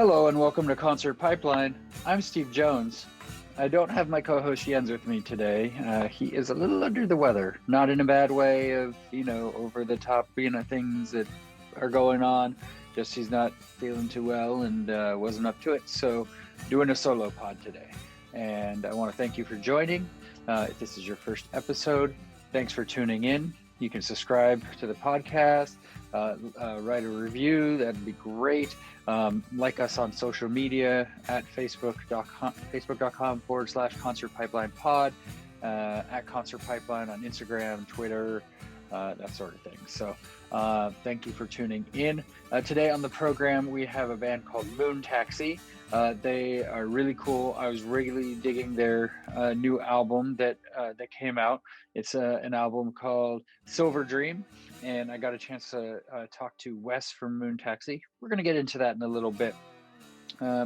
Hello and welcome to Concert Pipeline. I'm Steve Jones. I don't have my co-host Jens with me today. He is a little under the weather, not in a bad way of, over the top, things that are going on. Just he's not feeling too well and wasn't up to it. So doing a solo pod today. And I want to thank you for joining. If this is your first episode, thanks for tuning in. You can subscribe to the podcast, write a review. That'd be great. Like us on social media at facebook.com/Concert Pipeline Pod, at Concert Pipeline on Instagram, Twitter, that sort of thing. So thank you for tuning in. Today on the program, we have a band called Moon Taxi. They are really cool. I was really digging their new album that came out. It's an album called Silver Dream, and I got a chance to talk to Wes from Moon Taxi. We're going to get into that in a little bit.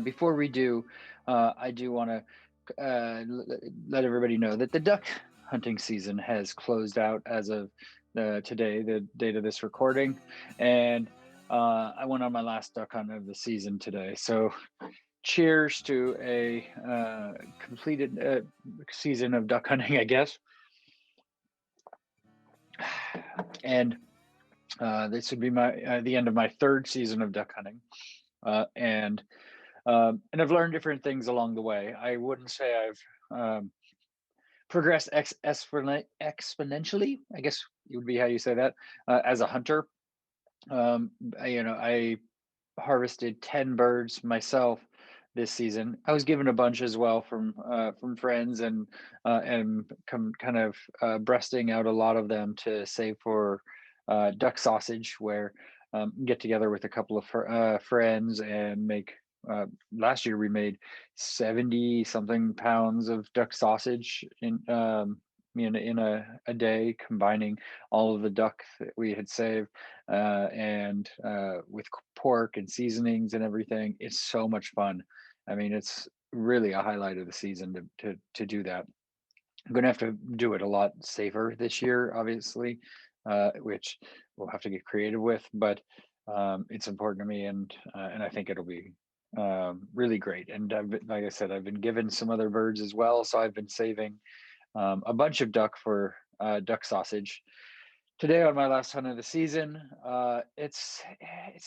Before we do, I do want to let everybody know that the duck hunting season has closed out as of today, the date of this recording, and I went on my last duck hunt of the season today. So cheers to a completed season of duck hunting, I guess. And this would be my the end of my third season of duck hunting, and I've learned different things along the way. I wouldn't say I've progressed exponentially, I guess it would be how you say that, as a hunter. I harvested 10 birds myself this season. I was given a bunch as well from friends, and kind of breasting out a lot of them to save for duck sausage, where get together with a couple of friends and make. Last year we made 70 something pounds of duck sausage in a day, combining all of the duck that we had saved and with pork and seasonings and everything. It's so much fun. I mean, it's really a highlight of the season to do that. I'm gonna have to do it a lot safer this year, obviously, which we'll have to get creative with. But it's important to me, and I think it'll be really great. And like I said, I've been given some other birds as well, so I've been saving a bunch of duck for duck sausage. Today on my last hunt of the season, it's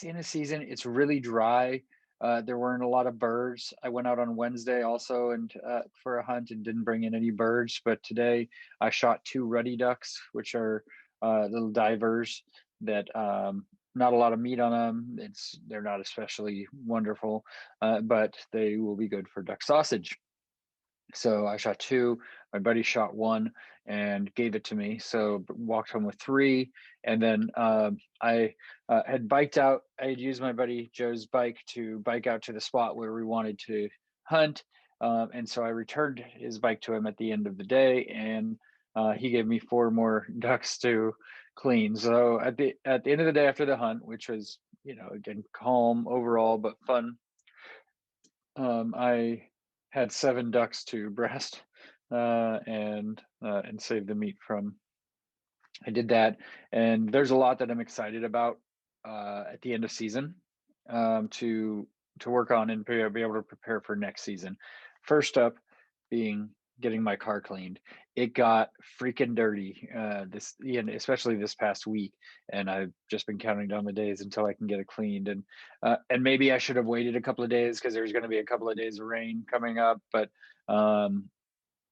in a season. It's really dry. There weren't a lot of birds. I went out on Wednesday also and for a hunt and didn't bring in any birds. But today I shot 2 ruddy ducks, which are little divers that not a lot of meat on them. They're not especially wonderful, but they will be good for duck sausage. So I shot 2. My buddy shot 1 and gave it to me. So walked home with 3, and then I had biked out. I had used my buddy Joe's bike to bike out to the spot where we wanted to hunt, and so I returned his bike to him at the end of the day, and he gave me 4 more ducks to clean. So at the end of the day after the hunt, which was again calm overall but fun, I had 7 ducks to breast and save the meat from. I did that, and there's a lot that I'm excited about at the end of season to work on and be able to prepare for next season. First up being getting my car cleaned. It got freaking dirty especially this past week, and I've just been counting down the days until I can get it cleaned. And maybe I should have waited a couple of days because there's going to be a couple of days of rain coming up, but I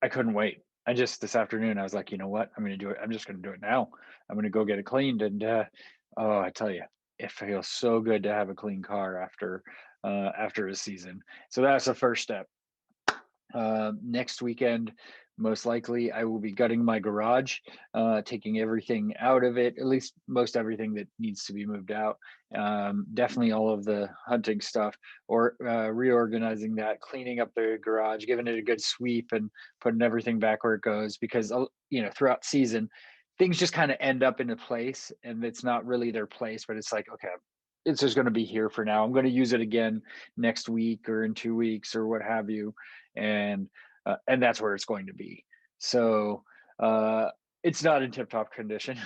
couldn't wait. This afternoon I was like, you know what, I'm going to do it. I'm just going to do it now. I'm going to go get it cleaned, and oh, I tell you, it feels so good to have a clean car after a season. So that's the first step. Next weekend, most likely, I will be gutting my garage, taking everything out of it, at least most everything that needs to be moved out. Definitely all of the hunting stuff, or reorganizing that, cleaning up the garage, giving it a good sweep, and putting everything back where it goes. Because throughout season, things just kind of end up in a place, and it's not really their place, but it's like, okay, it's just going to be here for now. I'm going to use it again next week or in 2 weeks or what have you, and that's where it's going to be. So it's not in tip-top condition.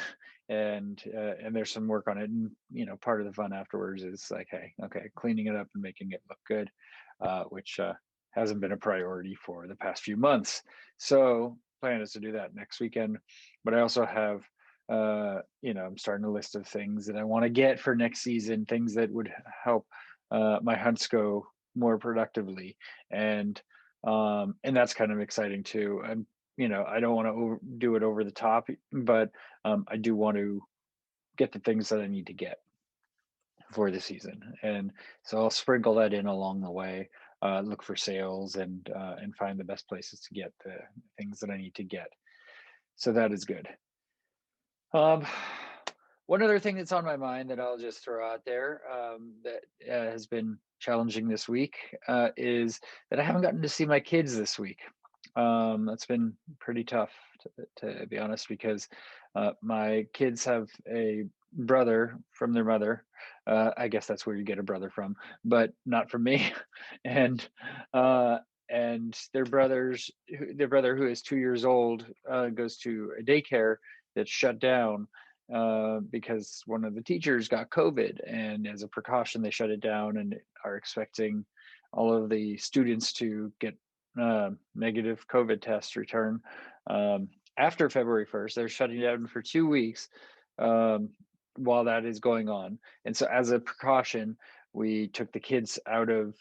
and there's some work on it. And part of the fun afterwards is like, hey, okay, cleaning it up and making it look good, which hasn't been a priority for the past few months. So plan is to do that next weekend. But I also have I'm starting a list of things that I want to get for next season, things that would help my hunts go more productively, and that's kind of exciting too. And I don't want to do it over the top, but I do want to get the things that I need to get for the season, and so I'll sprinkle that in along the way. Look for sales and find the best places to get the things that I need to get. So that is good. Um, One other thing that's on my mind that I'll just throw out there, that has been challenging this week, is that I haven't gotten to see my kids this week. That's been pretty tough, to be honest, because my kids have a brother from their mother. I guess that's where you get a brother from, but not from me. and uh, and their brother, who is 2 years old, goes to a daycare that's shut down because one of the teachers got COVID, and as a precaution, they shut it down and are expecting all of the students to get negative COVID tests return after February 1st. They're shutting down for 2 weeks um, while that is going on. And so, as a precaution, we took the kids out of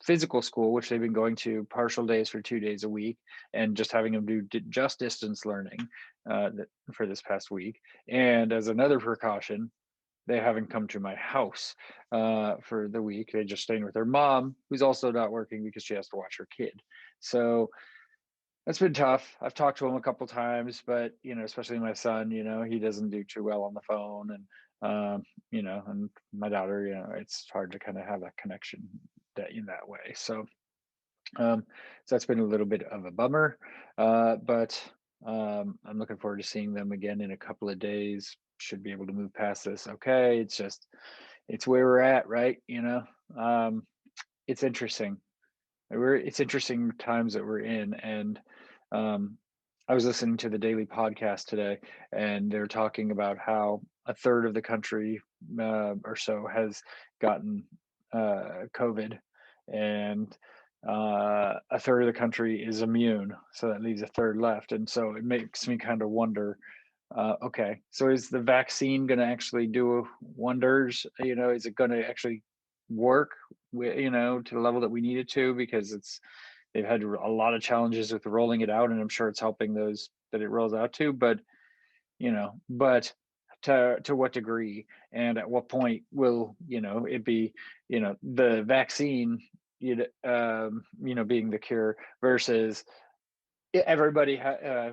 physical school, which they've been going to partial days for 2 days a week, and just having them do just distance learning for this past week. And as another precaution, they haven't come to my house for the week. They just staying with their mom, who's also not working because she has to watch her kid. So that's been tough. I've talked to him a couple times, but especially my son, he doesn't do too well on the phone, and my daughter, it's hard to kind of have that connection in that way. So that's been a little bit of a bummer, but I'm looking forward to seeing them again in a couple of days. Should be able to move past this. Okay, it's where we're at, right? It's interesting. It's interesting times that we're in, and um, I was listening to the daily podcast today, and they're talking about how a third of the country or so has gotten COVID, and a third of the country is immune. So that leaves a third left, and so it makes me kind of wonder. Okay, so is the vaccine going to actually do wonders? Is it going to actually work? To the level that we need it to, because they've had a lot of challenges with rolling it out, and I'm sure it's helping those that it rolls out to. But to what degree, and at what point will it be the vaccine being the cure versus everybody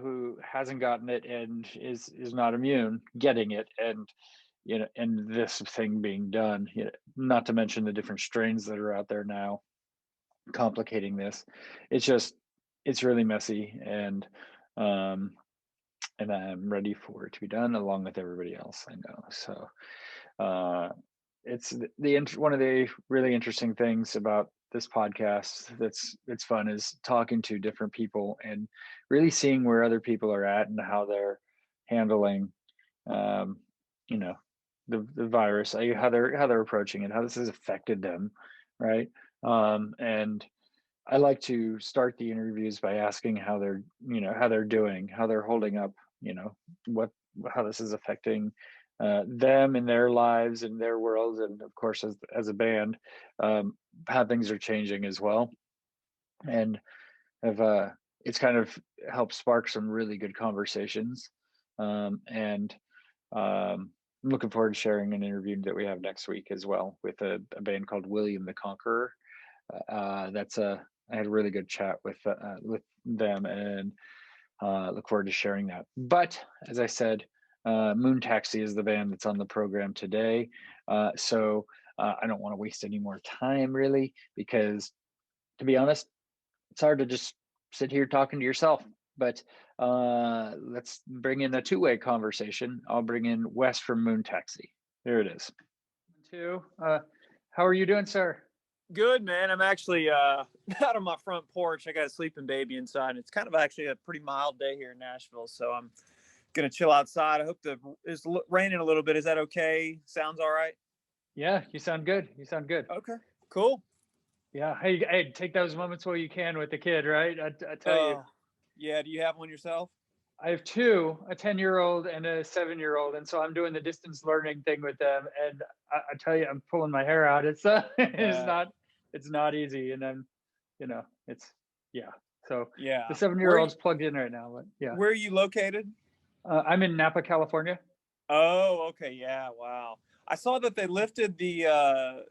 who hasn't gotten it and is not immune getting it, and this thing being done, not to mention the different strains that are out there now complicating this. It's really messy, and I'm ready for it to be done along with everybody else I know. So it's one of the really interesting things about this podcast that's fun is talking to different people and really seeing where other people are at and how they're handling um, you know the virus, how they're approaching it, how this has affected them, right? And I like to start the interviews by asking how they're doing, how they're holding up, what how this is affecting them in their lives and their worlds, and of course as a band, how things are changing as well, and have it's kind of helped spark some really good conversations, and I'm looking forward to sharing an interview that we have next week as well with a band called William the Conqueror. I had a really good chat with them, and look forward to sharing that. But as I said, Moon Taxi is the band that's on the program today. So I don't want to waste any more time really, because to be honest, it's hard to just sit here talking to yourself. But let's bring in a two-way conversation. I'll bring in Wes from Moon Taxi. There it is. Two. How are you doing, sir? Good, man. I'm actually out on my front porch. I got a sleeping baby inside, and it's kind of actually a pretty mild day here in Nashville. So I'm gonna chill outside. I hope it's raining a little bit. Is that okay? Sounds all right. Yeah, you sound good. You sound good. Okay, cool. Yeah. Hey, take those moments while you can with the kid, right? I tell you, Oh, yeah. Do you have one yourself? I have two, a 10-year-old and a 7-year-old. And so I'm doing the distance learning thing with them. And I tell you, I'm pulling my hair out. It's, Yeah, it's not easy. And then, it's, yeah. So the yeah. 7-year-old's plugged in right now, but yeah. Where are you located? I'm in Napa, California. Oh, okay. Yeah. Wow. I saw that they lifted the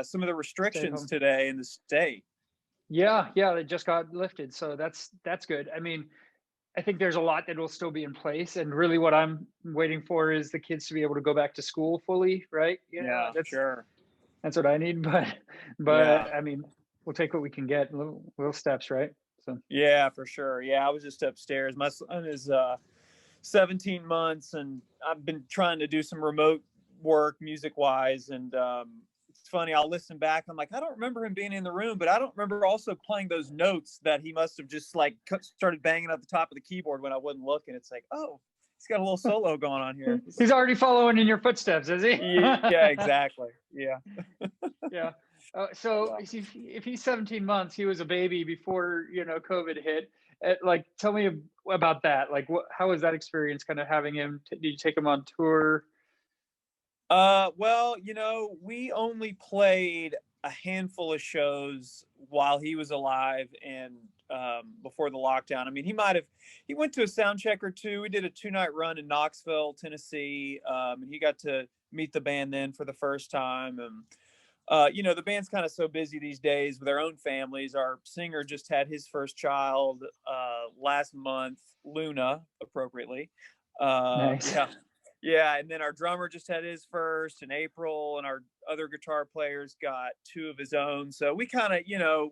some of the Stay restrictions home. today in the state. Yeah, they just got lifted. So that's good. I mean, I think there's a lot that will still be in place, and really what I'm waiting for is the kids to be able to go back to school fully, right? Yeah, sure. That's what I need, Yeah. but I mean, we'll take what we can get, little steps, right? So Yeah, for sure. Yeah, I was just upstairs. My son is 17 months, and I've been trying to do some remote work music wise. And it's funny, I'll listen back. I'm like, I don't remember him being in the room, but I don't remember also playing those notes that he must have just like started banging at the top of the keyboard when I wasn't looking. It's like, oh, he's got a little solo going on here. he's already following in your footsteps, is he? Yeah, exactly. Yeah. Yeah. So Yeah. if he's 17 months, he was a baby before COVID hit. Like, tell me about that. Like, how was that experience? Kind of having him. Did you take him on tour? Well, we only played a handful of shows while he was alive and before the lockdown. I mean, he went to a sound check or two. We did a 2-night run in Knoxville, Tennessee, and he got to meet the band then for the first time. And the band's kind of so busy these days with their own families. Our singer just had his first child last month, Luna, appropriately. Nice. Yeah, yeah, and then our drummer just had his first in April, and our other guitar players got two of his own. So we kind of,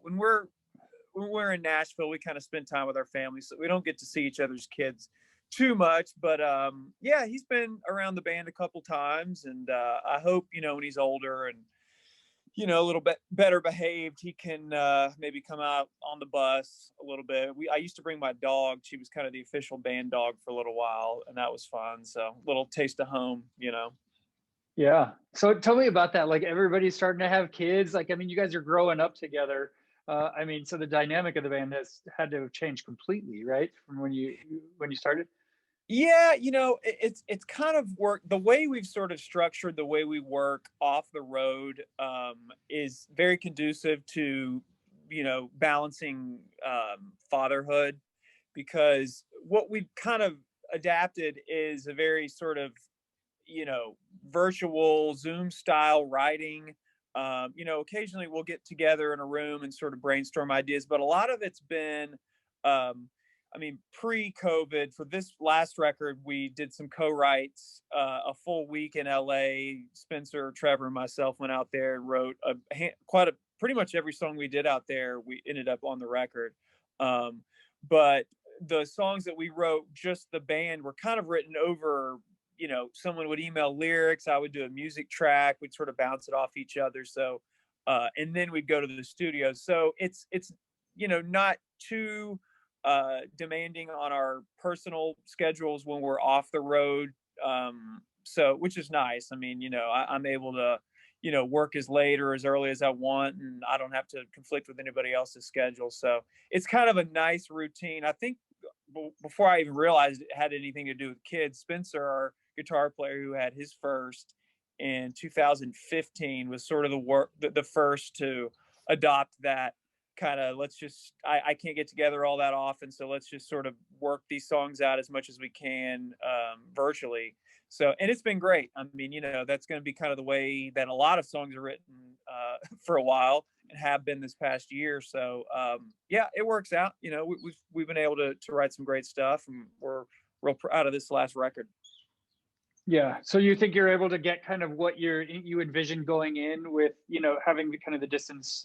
when we're in Nashville, we kind of spend time with our family, so we don't get to see each other's kids too much. But yeah, he's been around the band a couple times, and I hope when he's older and a little bit better behaved, he can maybe come out on the bus a little bit. I used to bring my dog. She was kind of the official band dog for a little while, and that was fun. So a little taste of home. Yeah. So tell me about that. Like, everybody's starting to have kids. Like, I mean, you guys are growing up together. I mean, so the dynamic of the band has had to have changed completely, right? From when you started. Yeah, it's kind of work. The way we've sort of structured the way we work off the road is very conducive to balancing fatherhood, because what we've kind of adapted is a very sort of virtual Zoom style writing. Occasionally we'll get together in a room and sort of brainstorm ideas, but a lot of it's been, pre-COVID. For this last record, we did some co-writes, a full week in LA. Spencer, Trevor, and myself went out there and wrote pretty much every song we did out there. We ended up on the record. But the songs that we wrote, just the band, were kind of written over. Someone would email lyrics, I would do a music track, we'd sort of bounce it off each other. So, and then we'd go to the studio. So it's not too demanding on our personal schedules when we're off the road. So, which is nice. I mean, I'm able to, work as late or as early as I want, and I don't have to conflict with anybody else's schedule. So it's kind of a nice routine. I think before I even realized it had anything to do with kids, Spencer, our guitar player who had his first in 2015, was sort of the first to adopt that kind of, I can't get together all that often, so let's just sort of work these songs out as much as we can virtually. So, and it's been great. I mean, that's going to be kind of the way that a lot of songs are written for a while, and have been this past year. So yeah, it works out. We've been able to write some great stuff, and we're real proud of this last record. Yeah. So you think you're able to get kind of what you envision going in with, having the kind of the distance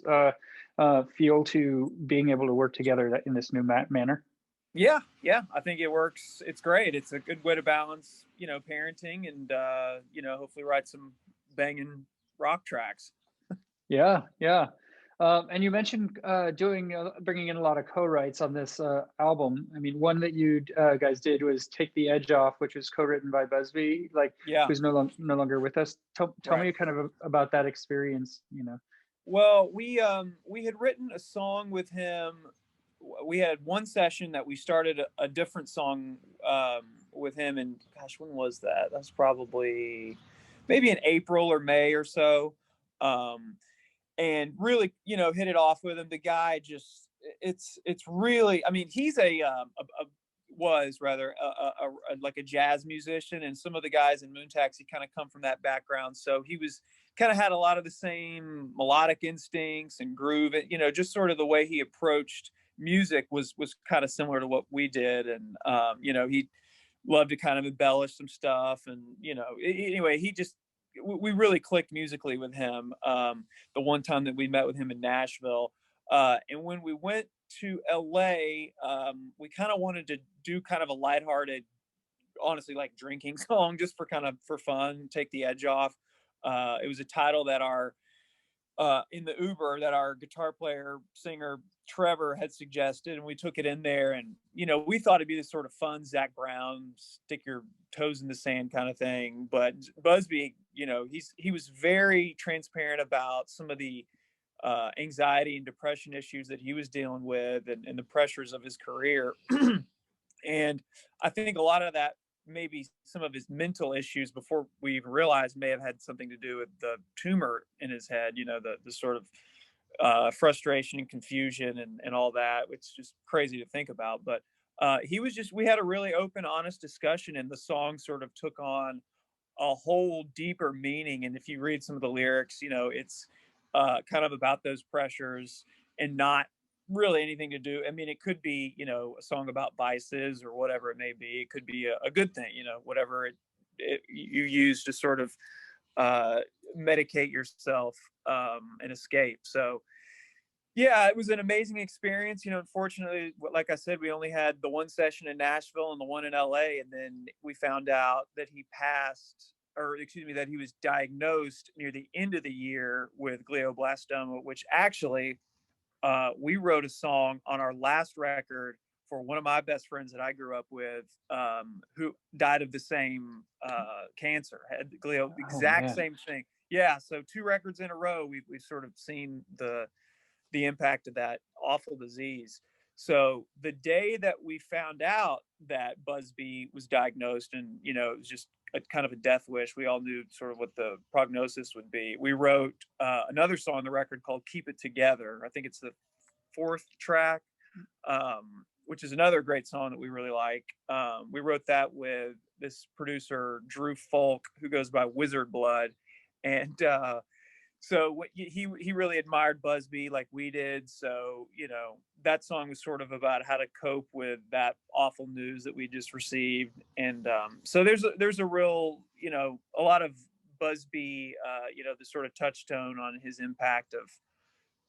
feel to being able to work together in this new manner? Yeah, I think it works. It's great. It's a good way to balance, parenting and hopefully write some banging rock tracks. Yeah. And you mentioned doing bringing in a lot of co-writes on this album. I mean, one that you guys did was "Take the Edge Off," which was co-written by Busby, like Yeah, who's no longer with us. Tell right. me kind of about that experience. You know. Well, we had written a song with him. We had one session that we started a different song with him, and gosh, when was that? That's probably maybe in April or May or so. Um, and really, hit it off with him. The guy just, it's really, I mean, he's was rather like a jazz musician, and some of the guys in Moon Taxi kind of come from that background. So he was kind of had a lot of the same melodic instincts and groove. Just sort of the way he approached music was kind of similar to what we did, and he loved to kind of embellish some stuff, and anyway, he just we really clicked musically with him. The one time that we met with him in Nashville, and when we went to LA, we kind of wanted to do kind of a lighthearted, honestly, like drinking song, just for kind of for fun, take the edge off. It was a title that our in the Uber that our guitar player singer Trevor had suggested, and we took it in there, and we thought it'd be this sort of fun Zach Brown, stick your toes in the sand kind of thing. But Busby, he was very transparent about some of the anxiety and depression issues that he was dealing with, and the pressures of his career. And I think a lot of that, maybe some of his mental issues before we even realized, may have had something to do with the tumor in his head, the sort of frustration and confusion and all that, which is just crazy to think about. But we had a really open, honest discussion, and the song sort of took on a whole deeper meaning. And if you read some of the lyrics, it's kind of about those pressures, and not really anything to do. I mean, it could be, a song about vices or whatever it may be. It could be a good thing, whatever you use to sort of uh, medicate yourself and escape. So, yeah, it was an amazing experience. Unfortunately, like I said, we only had the one session in Nashville and the one in LA, and then we found out that he passed, or excuse me, that he was diagnosed near the end of the year with glioblastoma, which actually we wrote a song on our last record for one of my best friends that I grew up with, who died of the same cancer, had glio, Oh exact man. same thing. Yeah, so two records in a row, we've sort of seen the impact of that awful disease. So the day that we found out that Busby was diagnosed, and it was just a kind of a death wish, we all knew sort of what the prognosis would be. We wrote another song on the record called "Keep It Together." I think it's the fourth track, which is another great song that we really like. We wrote that with this producer Drew Folk, who goes by Wizard Blood, and so he really admired Busby like we did. So that song was sort of about how to cope with that awful news that we just received. And so there's a real, a lot of Busby, the sort of touchstone on his impact of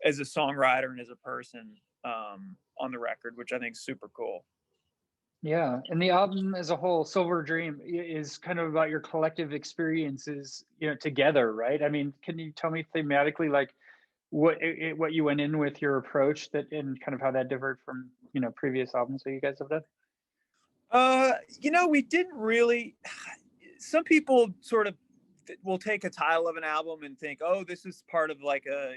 as a songwriter and as a person on the record, which I think is super cool. Yeah, and the album as a whole, Silver Dream, is kind of about your collective experiences, together, right? I mean, can you tell me thematically, like what you went in with your approach, that and kind of how that differed from previous albums that you guys have done? We didn't really. Some people sort of will take a title of an album and think, oh, this is part of like a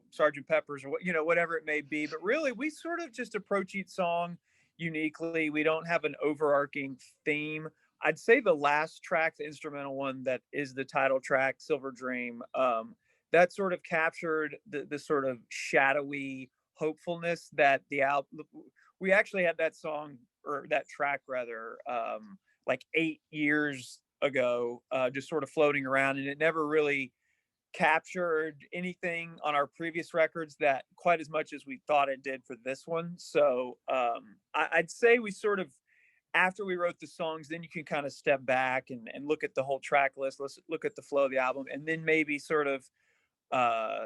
Sergeant Pepper's, or whatever it may be. But really, we sort of just approach each song uniquely. We don't have an overarching theme. I'd say the last track, the instrumental one that is the title track, Silver Dream, that sort of captured the sort of shadowy hopefulness that the album. We actually had that song, or that track rather, like 8 years ago, just sort of floating around, and it never really captured anything on our previous records that quite as much as we thought it did for this one. So I'd say we sort of, after we wrote the songs, then you can kind of step back and look at the whole track list. Let's look at the flow of the album, and then maybe sort of uh,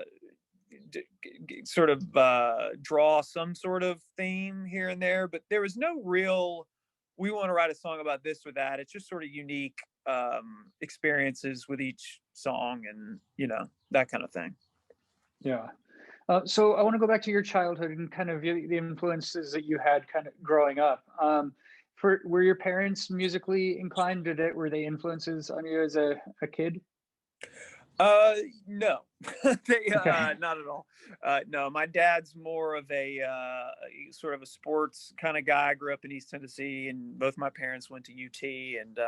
draw some sort of theme here and there. But there was no real, we want to write a song about this or that. It's just sort of unique experiences with each song, and that kind of thing. Yeah. So I want to go back to your childhood and kind of the influences that you had kind of growing up. Were your parents musically inclined? Were they influences on you as a kid? Uh, no, they Okay. not at all. No, my dad's more of a sort of a sports kind of guy. I grew up in East Tennessee, and both my parents went to UT, and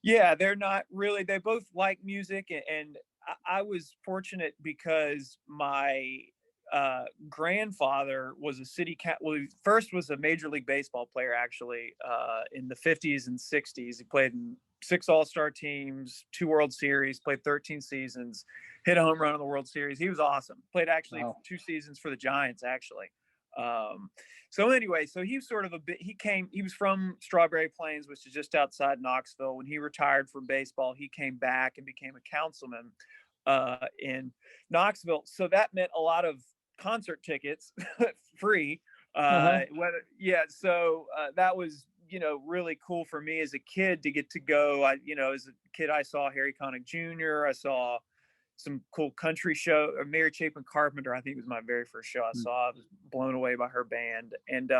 yeah, they're not really. They both like music, and I was fortunate because my grandfather was a well, he first was a major league baseball player actually in the 50s and 60s. He played in six all-star teams, two World Series, played 13 seasons, hit a home run in the World Series. He was awesome. Played actually Wow. two seasons for the Giants actually. Um, so anyway, so he was sort of he was from Strawberry Plains, which is just outside Knoxville. When he retired from baseball, he came back and became a councilman in Knoxville. So that meant a lot of concert tickets free. Uh-huh. Yeah, so that was really cool for me as a kid to get to go. As a kid, I saw Harry Connick Jr. I saw some cool country show. Or Mary Chapin Carpenter, I think was my very first show I Mm. saw. I was blown away by her band, and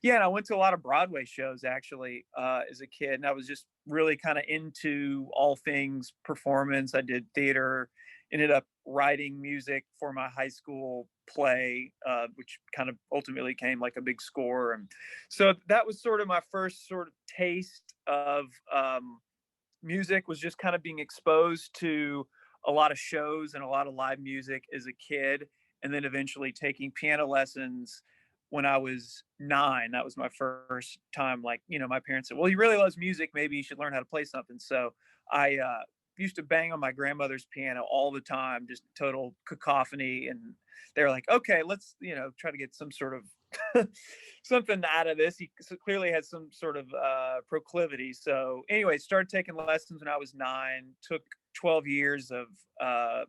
yeah, and I went to a lot of Broadway shows actually as a kid, and I was just really kind of into all things performance. I did theater, ended up writing music for my high school play, which kind of ultimately came like a big score, and so that was sort of my first sort of taste of music, was just kind of being exposed to a lot of shows and a lot of live music as a kid, and then eventually taking piano lessons when I was 9. That was my first time. Like, my parents said, "Well, he really loves music. Maybe you should learn how to play something." So I used to bang on my grandmother's piano all the time, just total cacophony. And they're like, "Okay, let's try to get some sort of something out of this." He clearly had some sort of proclivity. So anyway, started taking lessons when I was 9. Took 12 years of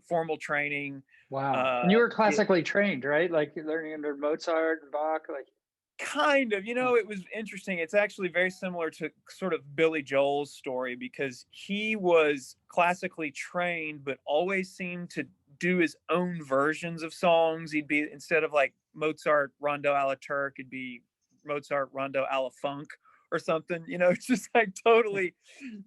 formal training. Wow. And Uh, you were yeah, classically trained, right? Like learning under Mozart and Bach, like. kind of. Huh. It was interesting. It's actually very similar to sort of Billy Joel's story, because he was classically trained, but always seemed to do his own versions of songs. He'd be, instead of like Mozart Rondo alla Turk, it'd be Mozart Rondo alla Funk or something. It's just like totally,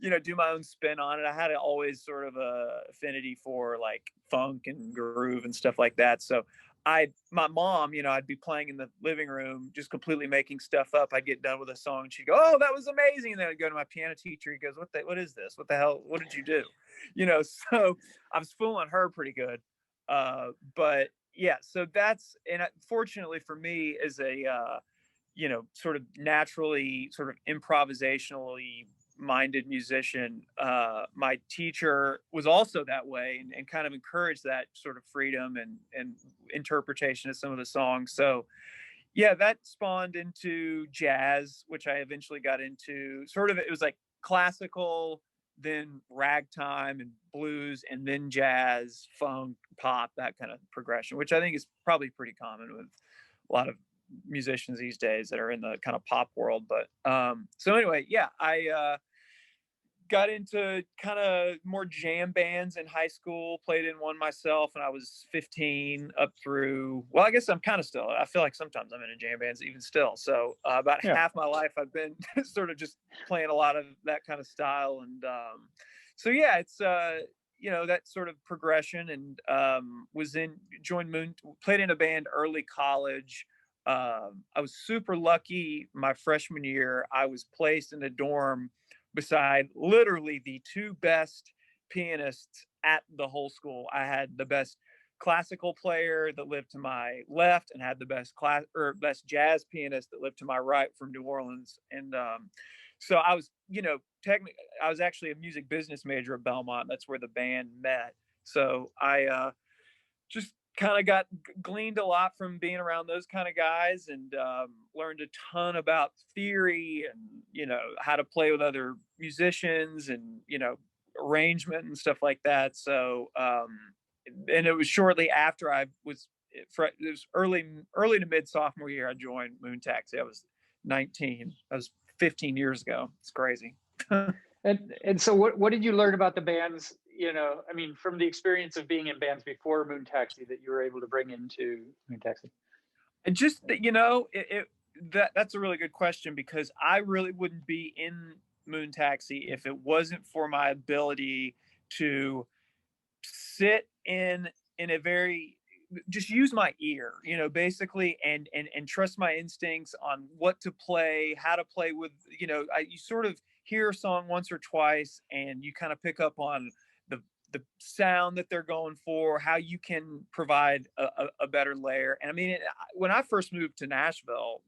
do my own spin on it. I had always sort of a affinity for like funk and groove and stuff like that. So my mom, I'd be playing in the living room, just completely making stuff up. I'd get done with a song, and she'd go, "Oh, that was amazing!" And then I'd go to my piano teacher. He goes, What is this? What the hell? What did you do?" So I was fooling her pretty good. But yeah, so fortunately for me, as a sort of naturally, sort of improvisationally minded musician, my teacher was also that way, and kind of encouraged that sort of freedom and interpretation of some of the songs. So yeah, that spawned into jazz, which I eventually got into. Sort of, it was like classical, then ragtime and blues, and then jazz, funk, pop, that kind of progression, which I think is probably pretty common with a lot of musicians these days that are in the kind of pop world. But so anyway, yeah, I got into kind of more jam bands in high school, played in one myself when I was 15 up through, well, I guess I'm kind of still, I feel like sometimes I'm in a jam bands even still. So about Yeah. half my life I've been sort of just playing a lot of that kind of style. And so yeah, it's that sort of progression. And joined Moon, played in a band early college. I was super lucky. My freshman year, I was placed in a dorm beside literally the two best pianists at the whole school. I had the best classical player that lived to my left, and had the best jazz pianist that lived to my right, from New Orleans. And so I was, technically, I was actually a music business major at Belmont. That's where the band met. So I just kind of gleaned a lot from being around those kind of guys, and learned a ton about theory, and how to play with other musicians, and arrangement and stuff like that. So and it was shortly after I was it was early to mid sophomore year, I joined Moon Taxi. I was 19. That was 15 years ago. It's crazy. And so what did you learn about the bands, I mean, from the experience of being in bands before Moon Taxi that you were able to bring into Moon Taxi? And just that, that's a really good question, because I really wouldn't be in Moon Taxi if it wasn't for my ability to sit in a very, just use my ear, basically, and trust my instincts on what to play, how to play with, you sort of hear a song once or twice, and you kind of pick up on the sound that they're going for, how you can provide a better layer. And I mean, when I first moved to Nashville,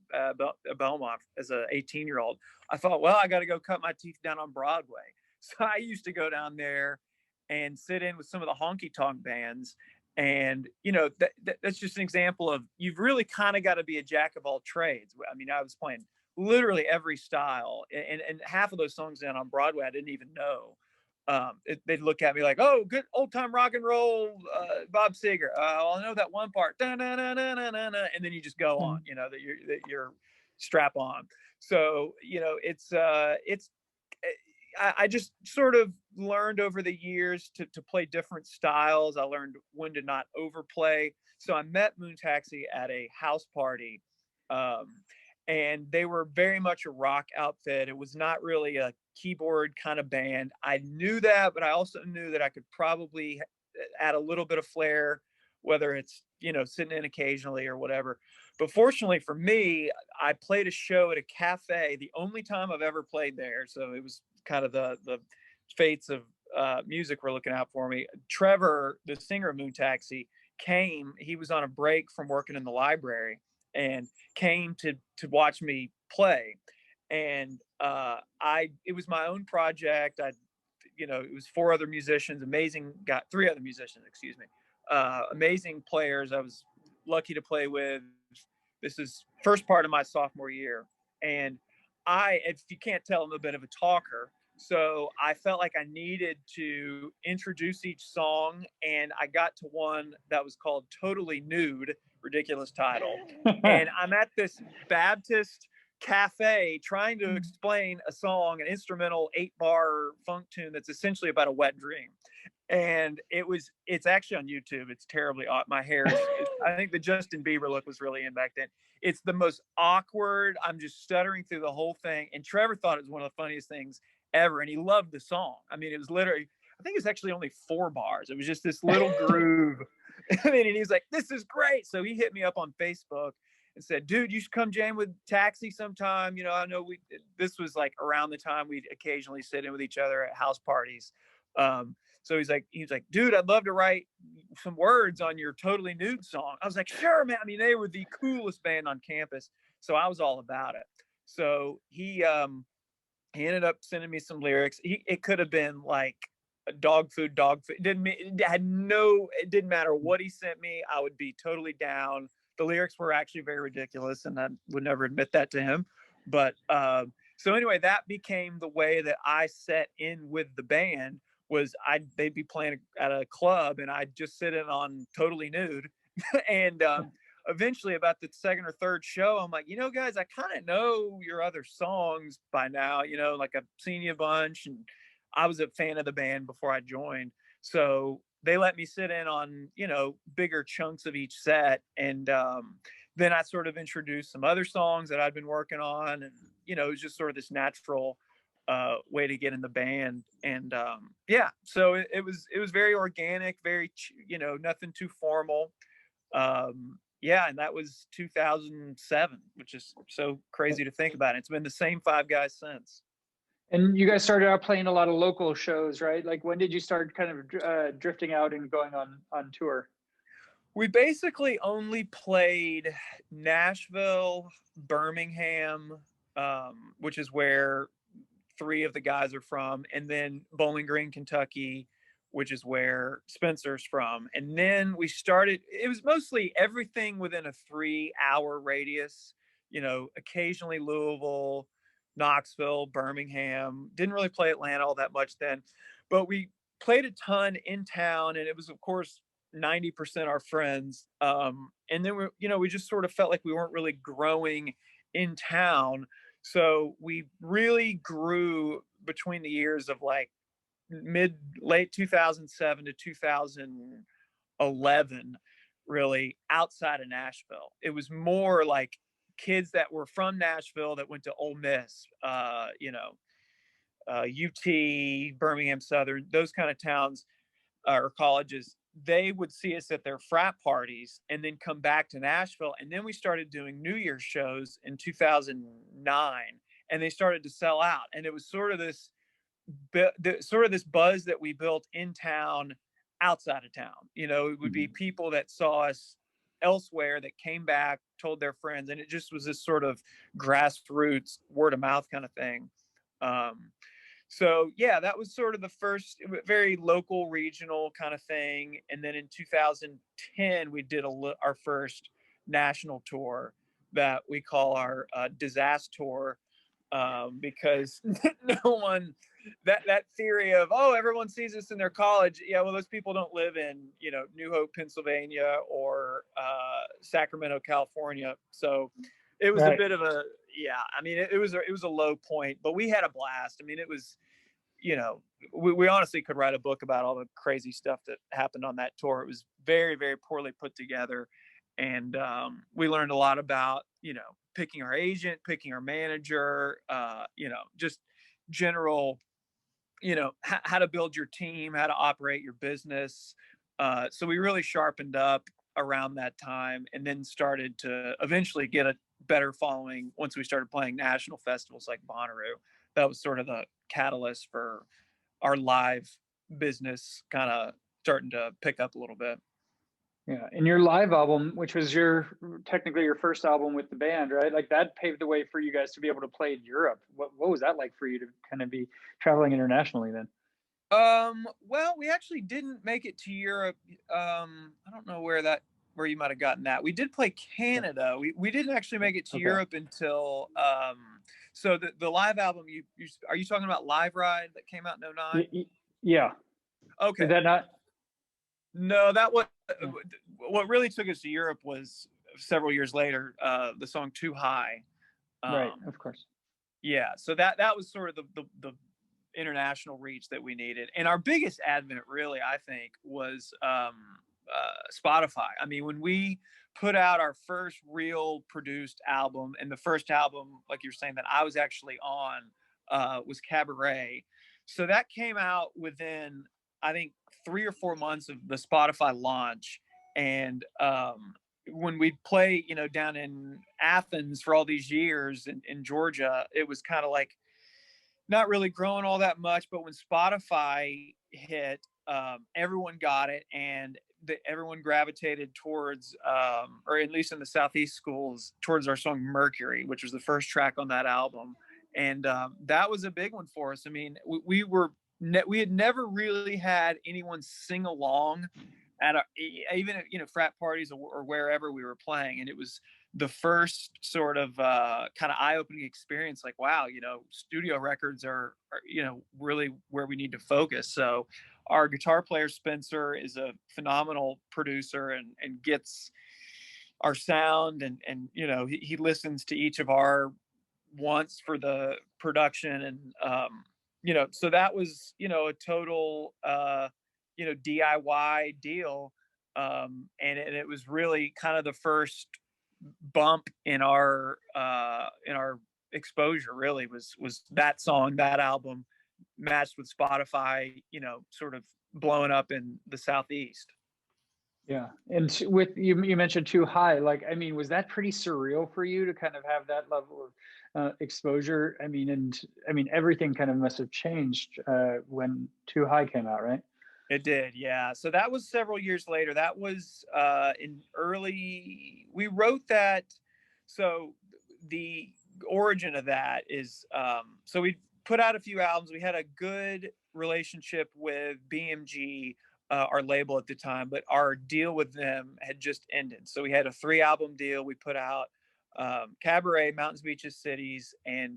Belmont, as a 18-year-old, I thought, well, I got to go cut my teeth down on Broadway. So I used to go down there and sit in with some of the honky tonk bands. And that's just an example of, you've really kind of got to be a jack of all trades. I mean, I was playing literally every style, and half of those songs down on Broadway I didn't even know. They'd look at me like, "Oh, good old time rock and roll, Bob Seger. Well, I know that one part, and then you just go on. Mhm. That you're strap on. So it's I just sort of learned over the years to play different styles. I learned when to not overplay. So I met Moon Taxi at a house party, um, and they were very much a rock outfit. It was not really a keyboard kind of band. I knew that, but I also knew that I could probably add a little bit of flair, whether it's sitting in occasionally or whatever. But fortunately for me, I played a show at a cafe, the only time I've ever played there. So it was kind of the fates of music were looking out for me. Trevor, the singer of Moon Taxi, came. He was on a break from working in the library and came to watch me play. And it was my own project. It was four other musicians, got three other musicians, excuse me, amazing players. I was lucky to play with. This is first part of my sophomore year, and if you can't tell, I'm a bit of a talker. So I felt like I needed to introduce each song, and I got to one that was called Totally Nude, ridiculous title. And I'm at this Baptist cafe trying to explain a song, an instrumental 8-bar funk tune that's essentially about a wet dream. And it's actually on YouTube. It's terribly odd. My hair is, I think the Justin Bieber look was really in back then. It's the most awkward. I'm just stuttering through the whole thing. And Trevor thought it was one of the funniest things ever. And he loved the song. I mean, it was literally, I think it's actually only 4 bars. It was just this little groove. I mean, and he was like, "This is great." So he hit me up on Facebook and said, "Dude, you should come jam with Taxi sometime. I know this was like around the time we'd occasionally sit in with each other at house parties." So he's like, "Dude, I'd love to write some words on your Totally Nude song." I was like, "Sure, man." I mean, they were the coolest band on campus. So I was all about it. So he ended up sending me some lyrics. It could have been like dog food, dog food. It didn't matter what he sent me. I would be totally down. The lyrics were actually very ridiculous, and I would never admit that to him. But so anyway, that became the way that I set in with the band. They'd be playing at a club, and I'd just sit in on Totally Nude, and eventually, about the second or third show, I'm like, guys, I kind of know your other songs by now. Like I've seen you a bunch, and I was a fan of the band before I joined. So they let me sit in on, bigger chunks of each set. And then I sort of introduced some other songs that I'd been working on. And, it was just sort of this natural way to get in the band. And yeah, so it was very organic, very, nothing too formal. Yeah, and that was 2007, which is so crazy to think about. It's been the same 5 guys since. And you guys started out playing a lot of local shows, right? Like, when did you start kind of drifting out and going on tour? We basically only played Nashville, Birmingham, which is where 3 of the guys are from, and then Bowling Green, Kentucky, which is where Spencer's from. And then it was mostly everything within a 3-hour radius, occasionally Louisville, Knoxville, Birmingham. Didn't really play Atlanta all that much then, but we played a ton in town, and it was, of course, 90% our friends. And then we just sort of felt like we weren't really growing in town. So we really grew between the years of like mid late 2007 to 2011, really, outside of Nashville. It was more like kids that were from Nashville that went to Ole Miss, UT, Birmingham Southern, those kind of towns, or colleges. They would see us at their frat parties and then come back to Nashville. And then we started doing New Year's shows in 2009, and they started to sell out. And it was sort of this buzz that we built in town, outside of town. It would be Mhm. people that saw us elsewhere that came back, told their friends, and it just was this sort of grassroots word of mouth kind of thing. Um, so yeah, that was sort of the first very local, regional kind of thing. And then in 2010, we did our first national tour that we call our disaster tour, because no one that theory of, oh, everyone sees us in their college. Yeah, well, those people don't live in New Hope, Pennsylvania, or Sacramento, California. So it was a Right. bit of a, yeah, I mean, it was a low point, but we had a blast. I mean, it was, you know we honestly could write a book about all the crazy stuff that happened on that tour. It was very, very poorly put together, and we learned a lot about picking our agent, picking our manager, just general, how to build your team, how to operate your business. So we really sharpened up around that time, and then started to eventually get a better following once we started playing national festivals like Bonnaroo. That was sort of the catalyst for our live business kind of starting to pick up a little bit. Yeah. And your live album, which was your technically your first album with the band, right? Like that paved the way for you guys to be able to play in Europe. What was that like for you to kind of be traveling internationally then? Well, we actually didn't make it to Europe. I don't know where you might have gotten that. We did play Okay. Canada. We didn't actually make it to Okay. Europe until so the live album, you are you talking about Live Ride that came out in '09? Yeah. Is Okay. that not? No, that was Yeah. what really took us to Europe was several years later, the song Too High. Right. Um, Of course. yeah, so that was sort of the international reach that we needed. And our biggest advent, really, I think, was Spotify. I mean, when we put out our first real produced album, and the first album, like you're saying, that I was actually on, was Cabaret. So that came out within, I think, 3 or 4 months of the Spotify launch. And when we play, down in Athens for all these years in Georgia, it was kind of like not really growing all that much. But when Spotify hit, everyone got it, and everyone gravitated towards, or at least in the Southeast schools, towards our song Mercury, which was the first track on that album. And that was a big one for us. I mean, we had never really had anyone sing along at even at, frat parties or wherever we were playing, and it was the first sort of kind of eye-opening experience. Like, wow, studio records are really where we need to focus. So our guitar player Spencer is a phenomenal producer, and gets our sound, and he listens to each of our wants for the production. And so that was a total DIY deal. And it was really kind of the first bump in our exposure. Really was that song, that album, matched with Spotify, sort of blowing up in the Southeast. Yeah. And with you mentioned Too High. Like, I mean, was that pretty surreal for you to kind of have that level of exposure? I mean, and I mean, everything kind of must have changed when Too High came out, right? It did, yeah. So that was several years later. That was in early. We wrote that. So the origin of that is, so we put out a few albums. We had a good relationship with BMG, our label at the time, but our deal with them had just ended. So we had a 3-album deal. We put out Cabaret, Mountains, Beaches, Cities, and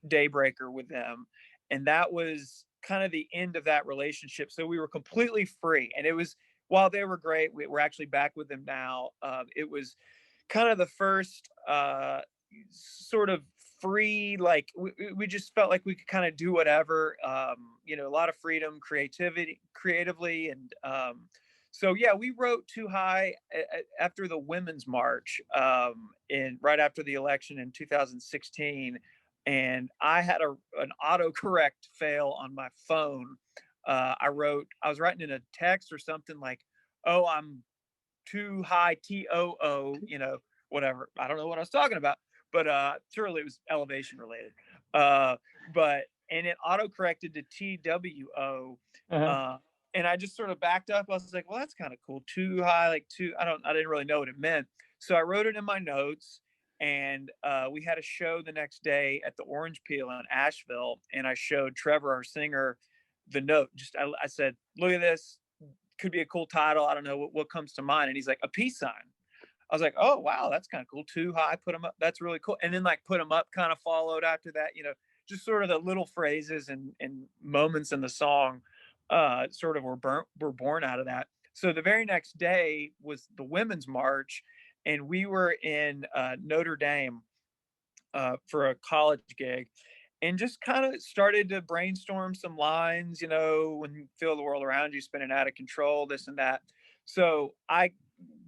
Daybreaker with them, and that was kind of the end of that relationship. So we were completely free, and it was, while they were great, we're actually back with them now. It was kind of the first sort of free, like we just felt like we could kind of do whatever, a lot of freedom, creatively. And so yeah, we wrote Too High after the Women's March, in right after the election in 2016. And I had an autocorrect fail on my phone. I was writing in a text or something like, oh, I'm too high, TOO, whatever. I don't know what I was talking about, but surely it was elevation related. Uh, but and it auto corrected to TWO. Uh-huh. Uh, and I just sort of backed up. I was like, well, that's kind of cool. Too high, like too, I didn't really know what it meant. So I wrote it in my notes, and we had a show the next day at the Orange Peel in Asheville. And I showed Trevor, our singer, the note. I said, look at this, could be a cool title. I don't know what comes to mind. And he's like, a peace sign. I was like, oh wow, that's kind of cool. Too high, put them up. That's really cool. And then like put them up kind of followed after that. Just sort of the little phrases and moments in the song, sort of were born out of that. So the very next day was the Women's March, and we were in Notre Dame for a college gig, and just kind of started to brainstorm some lines, when you feel the world around you spinning out of control, this and that. So I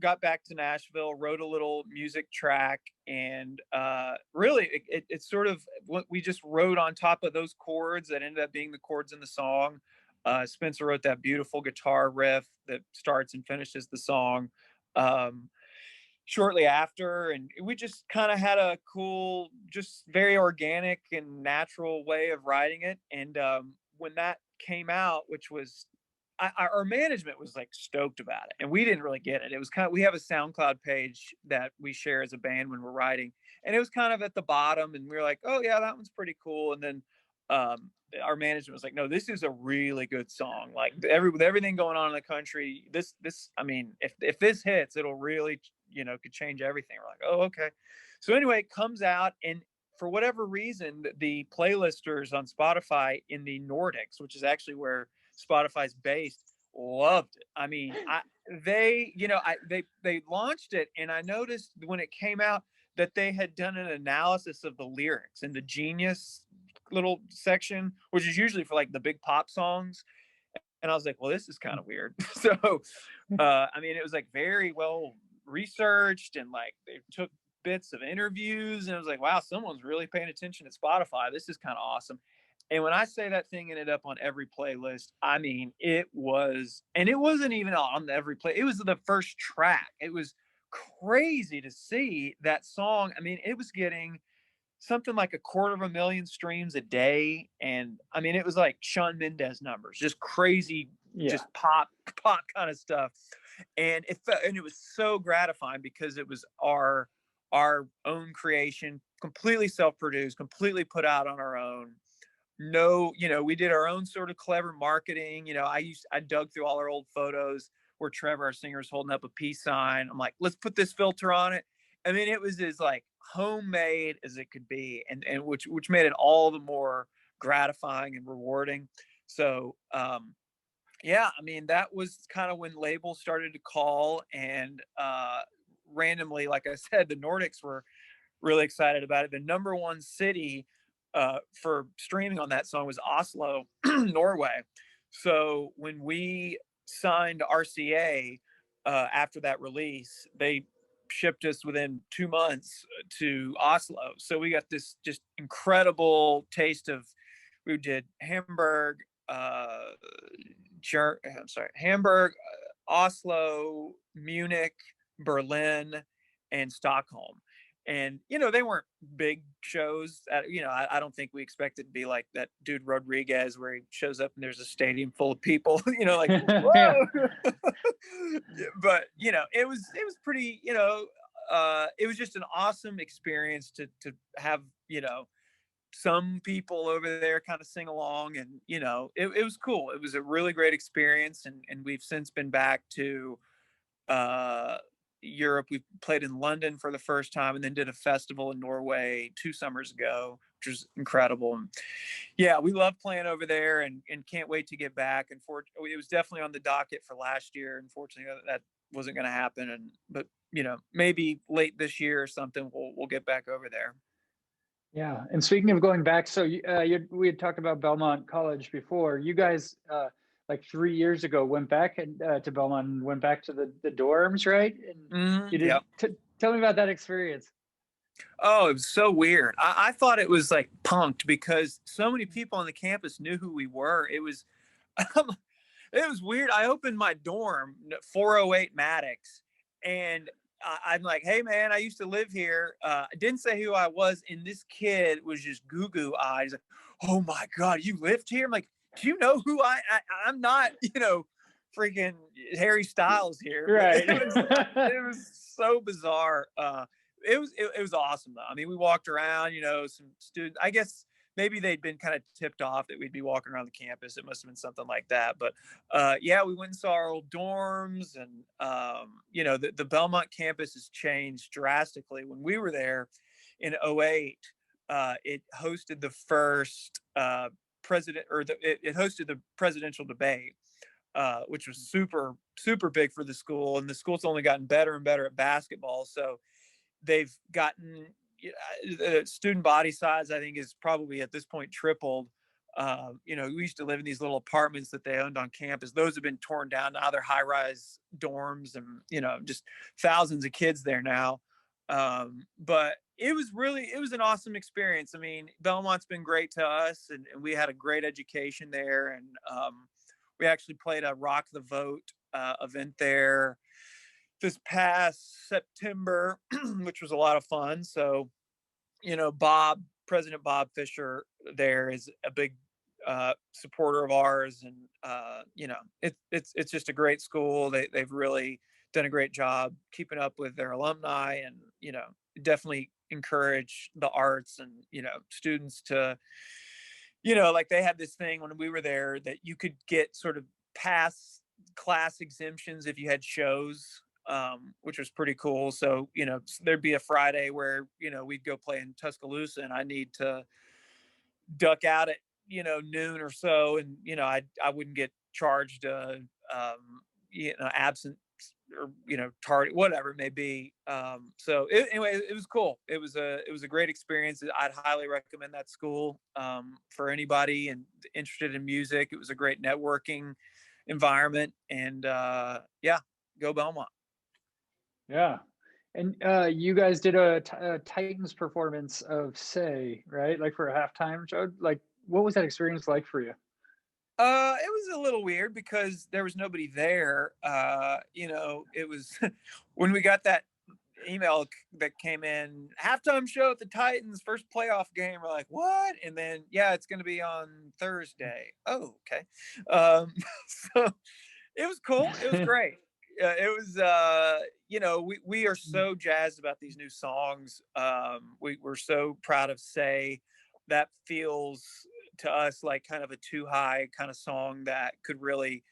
got back to Nashville, wrote a little music track, and really, it's sort of what we just wrote on top of those chords that ended up being the chords in the song. Spencer wrote that beautiful guitar riff that starts and finishes the song. Um, Shortly after, and we just kind of had a cool, just very organic and natural way of writing it. And when that came out, which was our management was like stoked about it, and we didn't really get it. It was kind of, we have a SoundCloud page that we share as a band when we're writing, and it was kind of at the bottom, and we were like, oh yeah, that one's pretty cool. And then our management was like, no, this is a really good song. Like with everything going on in the country, this I mean, if this hits, it'll really, could change everything. We're like, oh, okay. So anyway, it comes out, and for whatever reason, the playlisters on Spotify in the Nordics, which is actually where Spotify's based, loved it. I mean, they launched it, and I noticed when it came out that they had done an analysis of the lyrics in the Genius little section, which is usually for like the big pop songs. And I was like, well, this is kind of weird. So, I mean, it was like very well researched, and like they took bits of interviews, and it was like, wow, someone's really paying attention at Spotify. This is kind of awesome. And when I say that thing ended up on every playlist, I mean, it was, and it wasn't even on every play. It was the first track. It was crazy to see that song. I mean, it was getting something like 250,000 streams a day. And I mean, it was like Shawn Mendes numbers, just crazy, Yeah. just pop kind of stuff. And it was so gratifying because it was our own creation, completely self-produced, completely put out on our own. No, we did our own sort of clever marketing. I dug through all our old photos where Trevor, our singer, is holding up a peace sign. I'm like, let's put this filter on it. I mean, it was as like homemade as it could be, and which made it all the more gratifying and rewarding. So yeah, I mean, that was kind of when labels started to call, and randomly, like I said, the Nordics were really excited about it. The number one city for streaming on that song was Oslo, Norway. So when we signed RCA after that release, they shipped us within 2 months to Oslo. So we got this just incredible taste of. We did Hamburg, Hamburg, Oslo, Munich, Berlin, and Stockholm. And they weren't big shows. I don't think we expected to be like that dude Rodriguez, where he shows up and there's a stadium full of people. Like Yeah. whoa. But it was pretty. It was just an awesome experience to have some people over there kind of sing along, and it was cool. It was a really great experience, and we've since been back to uh Europe. We played in London for the first time, and then did a festival in Norway 2 summers ago, which was incredible. And yeah, we love playing over there, and can't wait to get back. And it was definitely on the docket for last year. Unfortunately, that wasn't going to happen, but maybe late this year or something, we'll get back over there. Yeah, and speaking of going back, so we had talked about Belmont College before. You guys, like 3 years ago, went back to Belmont and went back to the dorms, right? And you Yeah. did. Tell me about that experience. Oh, it was so weird. I thought it was like punked because so many people on the campus knew who we were. It was, it was weird. I opened my dorm, 408 Maddox, and I'm like, "Hey, man, I used to live here." I didn't say who I was, and this kid was just goo goo eyes. Like, "Oh my god, you lived here?" I'm like, "Do you know who I'm not, freaking Harry Styles here," but Right. it was so bizarre. It was awesome though. I mean, we walked around, some students. I guess maybe they'd been kind of tipped off that we'd be walking around the campus. It must have been something like that. But yeah, we went and saw our old dorms, and the Belmont campus has changed drastically. When we were there in '08, it hosted the first it hosted the presidential debate, which was super super big for the school, and the school's only gotten better and better at basketball. So they've gotten student body size, I think, is probably at this point tripled. We used to live in these little apartments that they owned on campus. Those have been torn down. Now they're high rise dorms, and just thousands of kids there now. But it was an awesome experience. I mean, Belmont's been great to us, and we had a great education there. And we actually played a Rock the Vote event there this past September, which was a lot of fun. So, President Bob Fisher there is a big supporter of ours, and it's just a great school. They've really done a great job keeping up with their alumni, and definitely encourage the arts, and students to like they had this thing when we were there that you could get sort of pass class exemptions if you had shows, which was pretty cool. So, there'd be a Friday where, we'd go play in Tuscaloosa, and I need to duck out at, noon or so. And, I wouldn't get charged, absent or, tardy, whatever it may be. Anyway, it was cool. It was a great experience. I'd highly recommend that school, for anybody and interested in music. It was a great networking environment, and yeah, go Belmont. Yeah. And you guys did a Titans performance of "Say," right? Like for a halftime show. Like, what was that experience like for you? It was a little weird because there was nobody there. It was when we got that email that came in, halftime show at the Titans, first playoff game. We're like, what? And then, yeah, it's going to be on Thursday. Oh, okay. Um, so it was cool. It was great. It was, we are so jazzed about these new songs. We're so proud of Say. That feels to us like kind of a too high kind of song that could really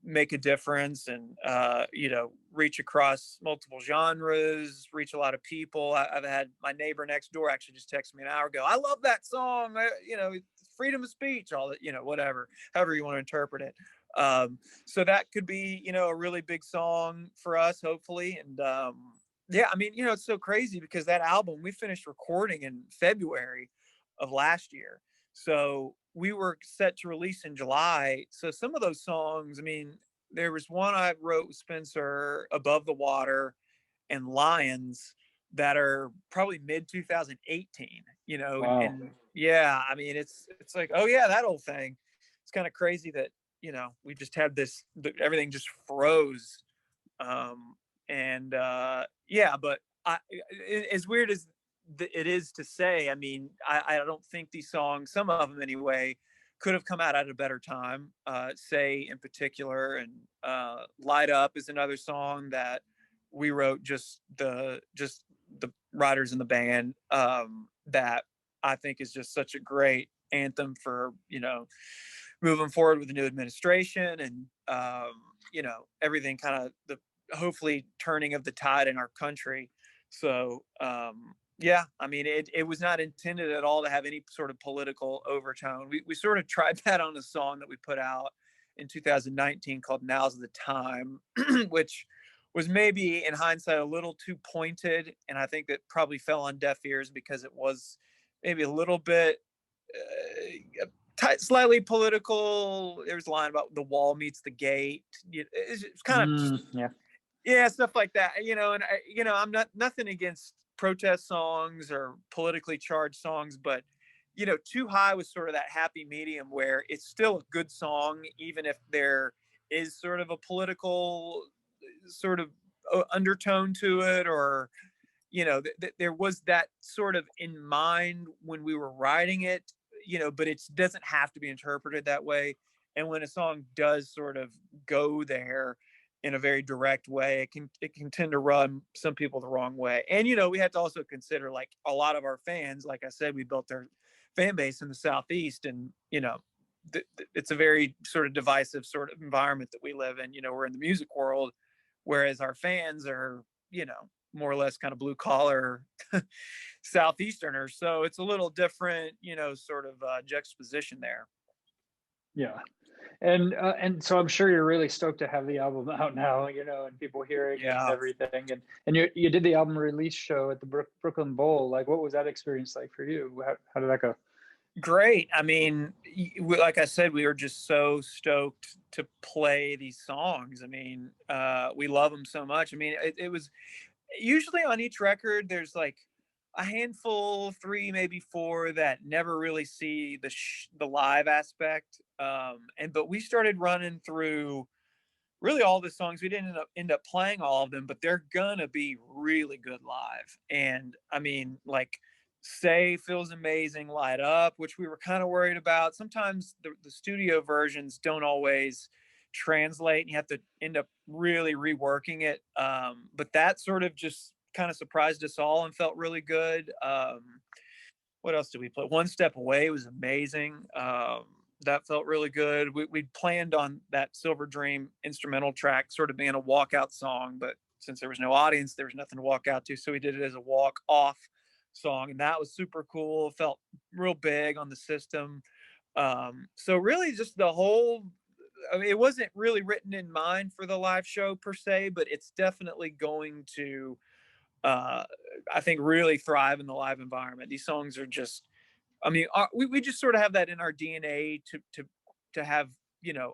make a difference, and reach across multiple genres, reach a lot of people. I've had my neighbor next door actually just text me an hour ago, "I love that song, freedom of speech," all that, whatever, however you want to interpret it. So that could be, a really big song for us, hopefully. And yeah, I mean, it's so crazy because that album we finished recording in February of last year. So we were set to release in July. So some of those songs, I mean, there was one I wrote with Spencer, "Above the Water," and "Lions," that are probably mid 2018, Wow. and yeah, I mean, it's like, oh yeah, that old thing. It's kind of crazy that, we just had this, everything just froze. Um, and yeah, but as weird as it is to say, I mean, I don't think these songs, some of them anyway, could have come out at a better time. Say in particular, and "Light Up" is another song that we wrote, just the writers in the band, that I think is just such a great anthem for, moving forward with the new administration, and everything kind of the hopefully turning of the tide in our country. So yeah, I mean, it was not intended at all to have any sort of political overtone. We sort of tried that on a song that we put out in 2019 called "Now's the Time," which was maybe in hindsight a little too pointed, and I think that probably fell on deaf ears because it was maybe a little bit slightly political. There's a line about the wall meets the gate. It's kind of just, Yeah. yeah, stuff like that. And I'm not nothing against protest songs or politically charged songs, but Too High was sort of that happy medium where it's still a good song, even if there is sort of a political sort of undertone to it, or there was that sort of in mind when we were writing it, but it doesn't have to be interpreted that way. And when a song does sort of go there in a very direct way, it can tend to run some people the wrong way. And we have to also consider, like, a lot of our fans, like I said, we built their fan base in the Southeast, and it's a very sort of divisive sort of environment that we live in. We're in the music world, whereas our fans are more or less kind of blue collar Southeasterners. So it's a little different, sort of juxtaposition there. Yeah. And so I'm sure you're really stoked to have the album out now, and people hearing it and Yeah. everything. And you did the album release show at the Brooklyn Bowl. Like, what was that experience like for you? How did that go? Great. I mean, like I said, we were just so stoked to play these songs. I mean, we love them so much. I mean, it was usually on each record, there's like a handful, three, maybe four, that never really see the live aspect. But we started running through really all the songs. We didn't end up playing all of them, but they're gonna be really good live. And I mean, like, Say feels amazing, Light Up, which we were kind of worried about. Sometimes the studio versions don't always translate, and you have to end up really reworking it. But that sort of just kind of surprised us all and felt really good. What else did we play? One Step Away was amazing. That felt really good. We planned on that Silver Dream instrumental track sort of being a walkout song, but since there was no audience, there was nothing to walk out to. So we did it as a walk off song, and that was super cool. It felt real big on the system. So really just the whole, I mean, it wasn't really written in mind for the live show per se, but it's definitely going to, uh, I think, really thrive in the live environment. These songs are just, I mean, we just sort of have that in our DNA to have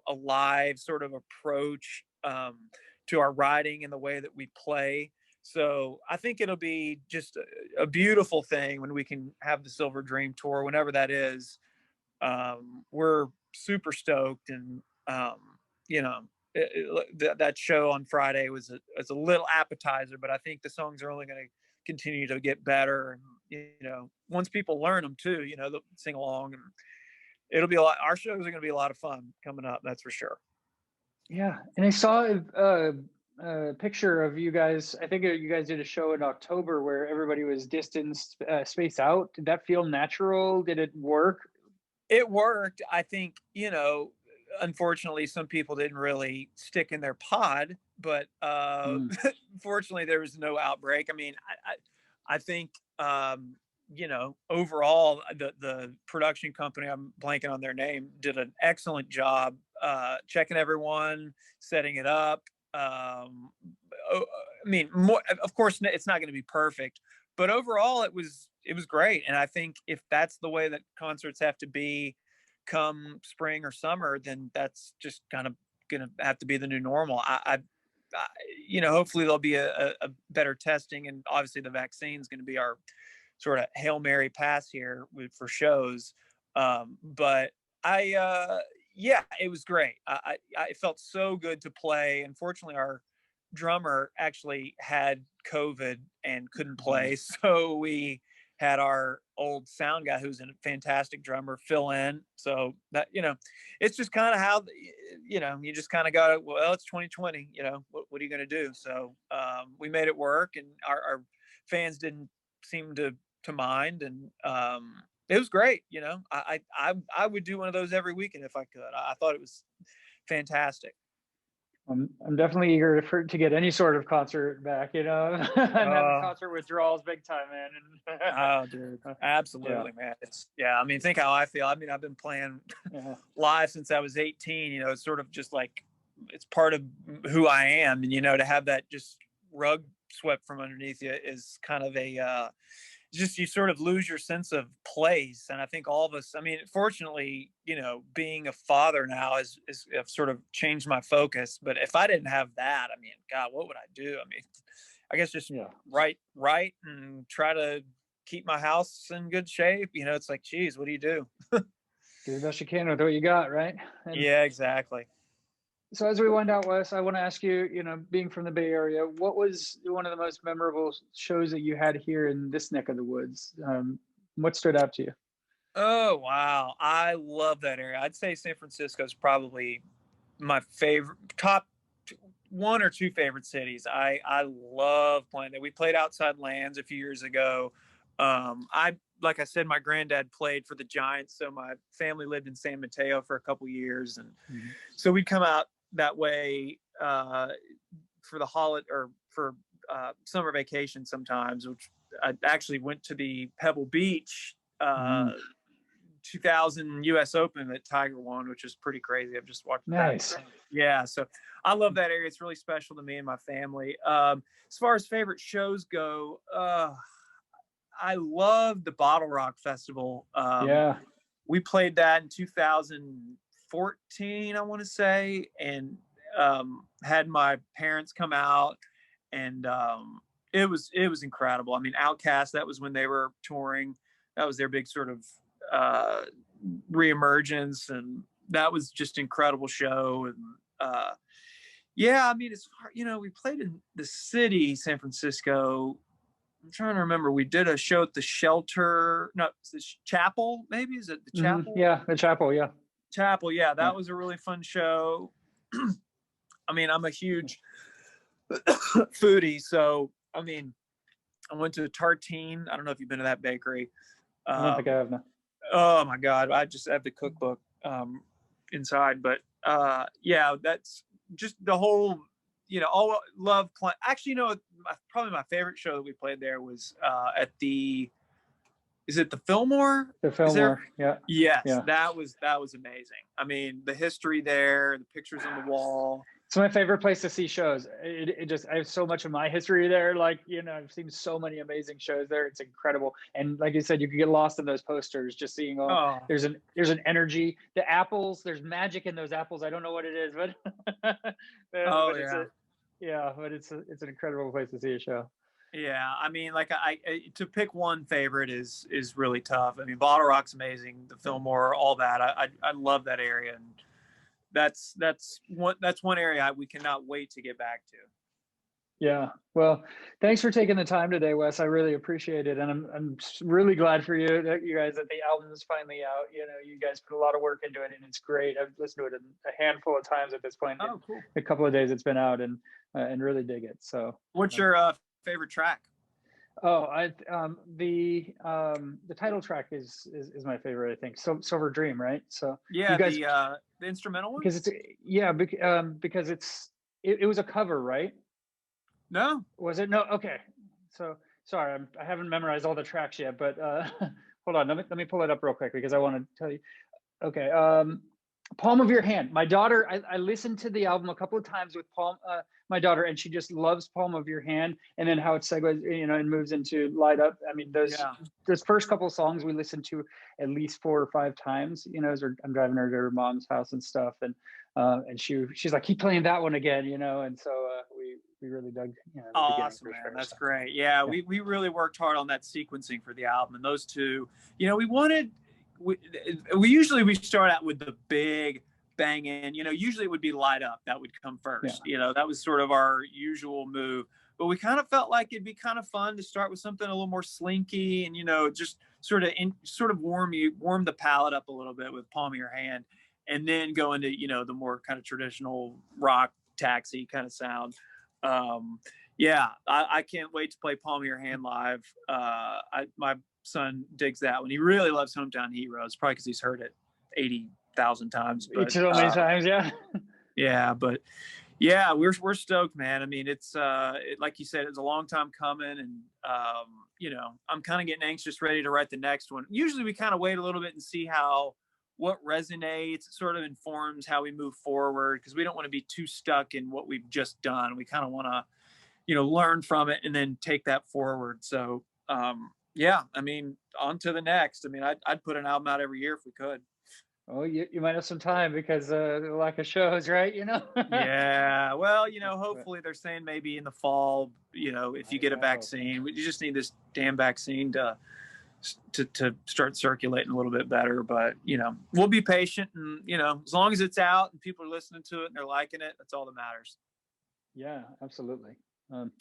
a live sort of approach to our writing and the way that we play. So I think it'll be just a beautiful thing when we can have the Silver Dream tour, whenever that is. We're super stoked, and you know, that show on Friday was a little appetizer, but I think the songs are only going to continue to get better. And once people learn them too, they'll sing along, and it'll be a lot. Our shows are going to be a lot of fun coming up, that's for sure. Yeah, and I saw a picture of you guys. I think you guys did a show in October where everybody was distanced, spaced out. Did that feel natural? Did it work? It worked. I think, unfortunately, some people didn't really stick in their pod, but Mm. fortunately, there was no outbreak. I mean, I think, overall, the production company, I'm blanking on their name, did an excellent job checking everyone, setting it up. I mean, more, of course, it's not going to be perfect, but overall, it was great. And I think if that's the way that concerts have to be come spring or summer, then that's just kind of going to have to be the new normal. Hopefully there'll be a better testing, and obviously the vaccine is going to be our sort of Hail Mary pass here for shows. But yeah, it was great. I felt so good to play. Unfortunately, our drummer actually had COVID and couldn't play, so we had our old sound guy, who's a fantastic drummer, fill in. So that, it's just kind of how, you just kind of got it. Well, it's 2020, what are you going to do? So we made it work, and our fans didn't seem to mind. And it was great. I would do one of those every weekend if I could. I thought it was fantastic. I'm definitely eager to get any sort of concert back. I'm having Uh, concert withdrawals big time, man. Oh, dude, Yeah, absolutely, man. Yeah. I mean, think how I feel. I mean, I've been playing yeah. live since I was 18. It's sort of just like it's part of who I am, and to have that just rug swept from underneath you is kind of a just, you sort of lose your sense of place. And I think all of us, I mean, fortunately, being a father now is have sort of changed my focus. But if I didn't have that, I mean, God, what would I do? I mean, I guess just Yeah. write and try to keep my house in good shape. It's like, geez, what do you do? Do the best you can with what you got, right? And Yeah, exactly. so as we wind out, Wes, I want to ask you, being from the Bay Area, what was one of the most memorable shows that you had here in this neck of the woods? What stood out to you? Oh, wow. I love that area. I'd say San Francisco is probably my favorite, top one or two favorite cities. I love playing there. We played outside lands a few years ago. Like I said, my granddad played for the Giants, so my family lived in San Mateo for a couple years, and Mhm. so we'd come out that way for the holiday or for summer vacation sometimes. Which I actually went to the Pebble Beach Mm. 2000 U.S. Open that Tiger won, which is pretty crazy. I've just watched that. Nice. Yeah, so I love that area. It's really special to me and my family. As far as favorite shows go, I love the Bottle Rock Festival. Yeah. We played that in 2014, I want to say, and had my parents come out, and it was incredible. I mean, Outcast, that was when they were touring. That was their big sort of uh, reemergence, and that was just an incredible show. And yeah, I mean, it's hard, we played in the city, San Francisco. I'm trying to remember. We did a show at the Shelter, no, it's the Chapel. Maybe is it the Chapel? Yeah, the chapel. Yeah. Chapel. Yeah, Yeah. that was a really fun show. I mean, I'm a huge foodie, so I mean, I went to Tartine. I don't know if you've been to that bakery. I don't think I Um, have. No. oh my God, I just have the cookbook inside, but yeah, that's just the whole. All love playing. Actually, probably my favorite show that we played there was at the. Is it the Fillmore? The Is there? Fillmore. Yeah. Yes, Yeah. that was amazing. I mean, the history there, the pictures on the wall. It's my favorite place to see shows. It just, I have so much of my history there. Like, I've seen so many amazing shows there. It's incredible. And like you said, you can get lost in those posters, just seeing all, Oh, there's an energy, the apples, there's magic in those apples. I don't know what it is, but, oh but yeah. it's an incredible place to see a show. Yeah, I mean, like to pick one favorite is really tough. I mean, Bottle Rock's amazing, the Fillmore, all that. I love that area, and that's one area we cannot wait to get back to. Yeah. Well, thanks for taking the time today, Wes. I really appreciate it. And I'm really glad for you that the album is finally out. You guys put a lot of work into it and it's great. I've listened to it a handful of times at this point. Oh, cool. A couple of days it's been out and really dig it. So What's your favorite track? oh, the title track is my favorite, I think. So Silver Dream, right? So you Yeah, guys, the instrumental one. because it's, yeah, because it was a cover, right? No. Was it? No. Okay. So sorry, I haven't memorized all the tracks yet, but hold on. Let me pull it up real quick because I want to tell you. Okay. Palm of Your Hand. My daughter, I listened to the album a couple of times with my daughter, and she just loves Palm of Your Hand, and then how it segues, and moves into Light Up. I mean, Yeah. those first couple of songs we listened to at least 4 or 5 times, as I'm driving her to her mom's house and stuff, and she's like, keep playing that one again, and so we really dug, the beginning Awesome, for man. sure. That's So, great. Yeah, yeah. we really worked hard on that sequencing for the album, and those two, we wanted. We usually start out with the big bang in. Usually it would be Light Up that would come first. Yeah. That was sort of our usual move. But we kind of felt like it'd be kind of fun to start with something a little more slinky and just sort of warm the palate up a little bit with Palm of Your Hand, and then go into the more kind of traditional rock taxi kind of sound. Yeah, I can't wait to play Palm of Your Hand live. My son digs that one. He really loves Hometown Heroes, probably because he's heard it 80,000 times. But So many times, yeah. yeah, but yeah, we're stoked, man. I mean, it's like you said, it's a long time coming, and I'm kind of getting anxious, ready to write the next one. Usually, we kind of wait a little bit and see what resonates. It sort of informs how we move forward because we don't want to be too stuck in what we've just done. We kind of want to, learn from it and then take that forward. So, Yeah, I mean, on to the next. I mean, I'd put an album out every year if we could. Oh, you might have some time because the lack of shows, right? Yeah, well, But hopefully they're saying maybe in the fall, if you get a I hope. vaccine, you just need this damn vaccine to start circulating a little bit better. But we'll be patient, and as long as it's out and people are listening to it and they're liking it, that's all that matters. Yeah, absolutely. Um,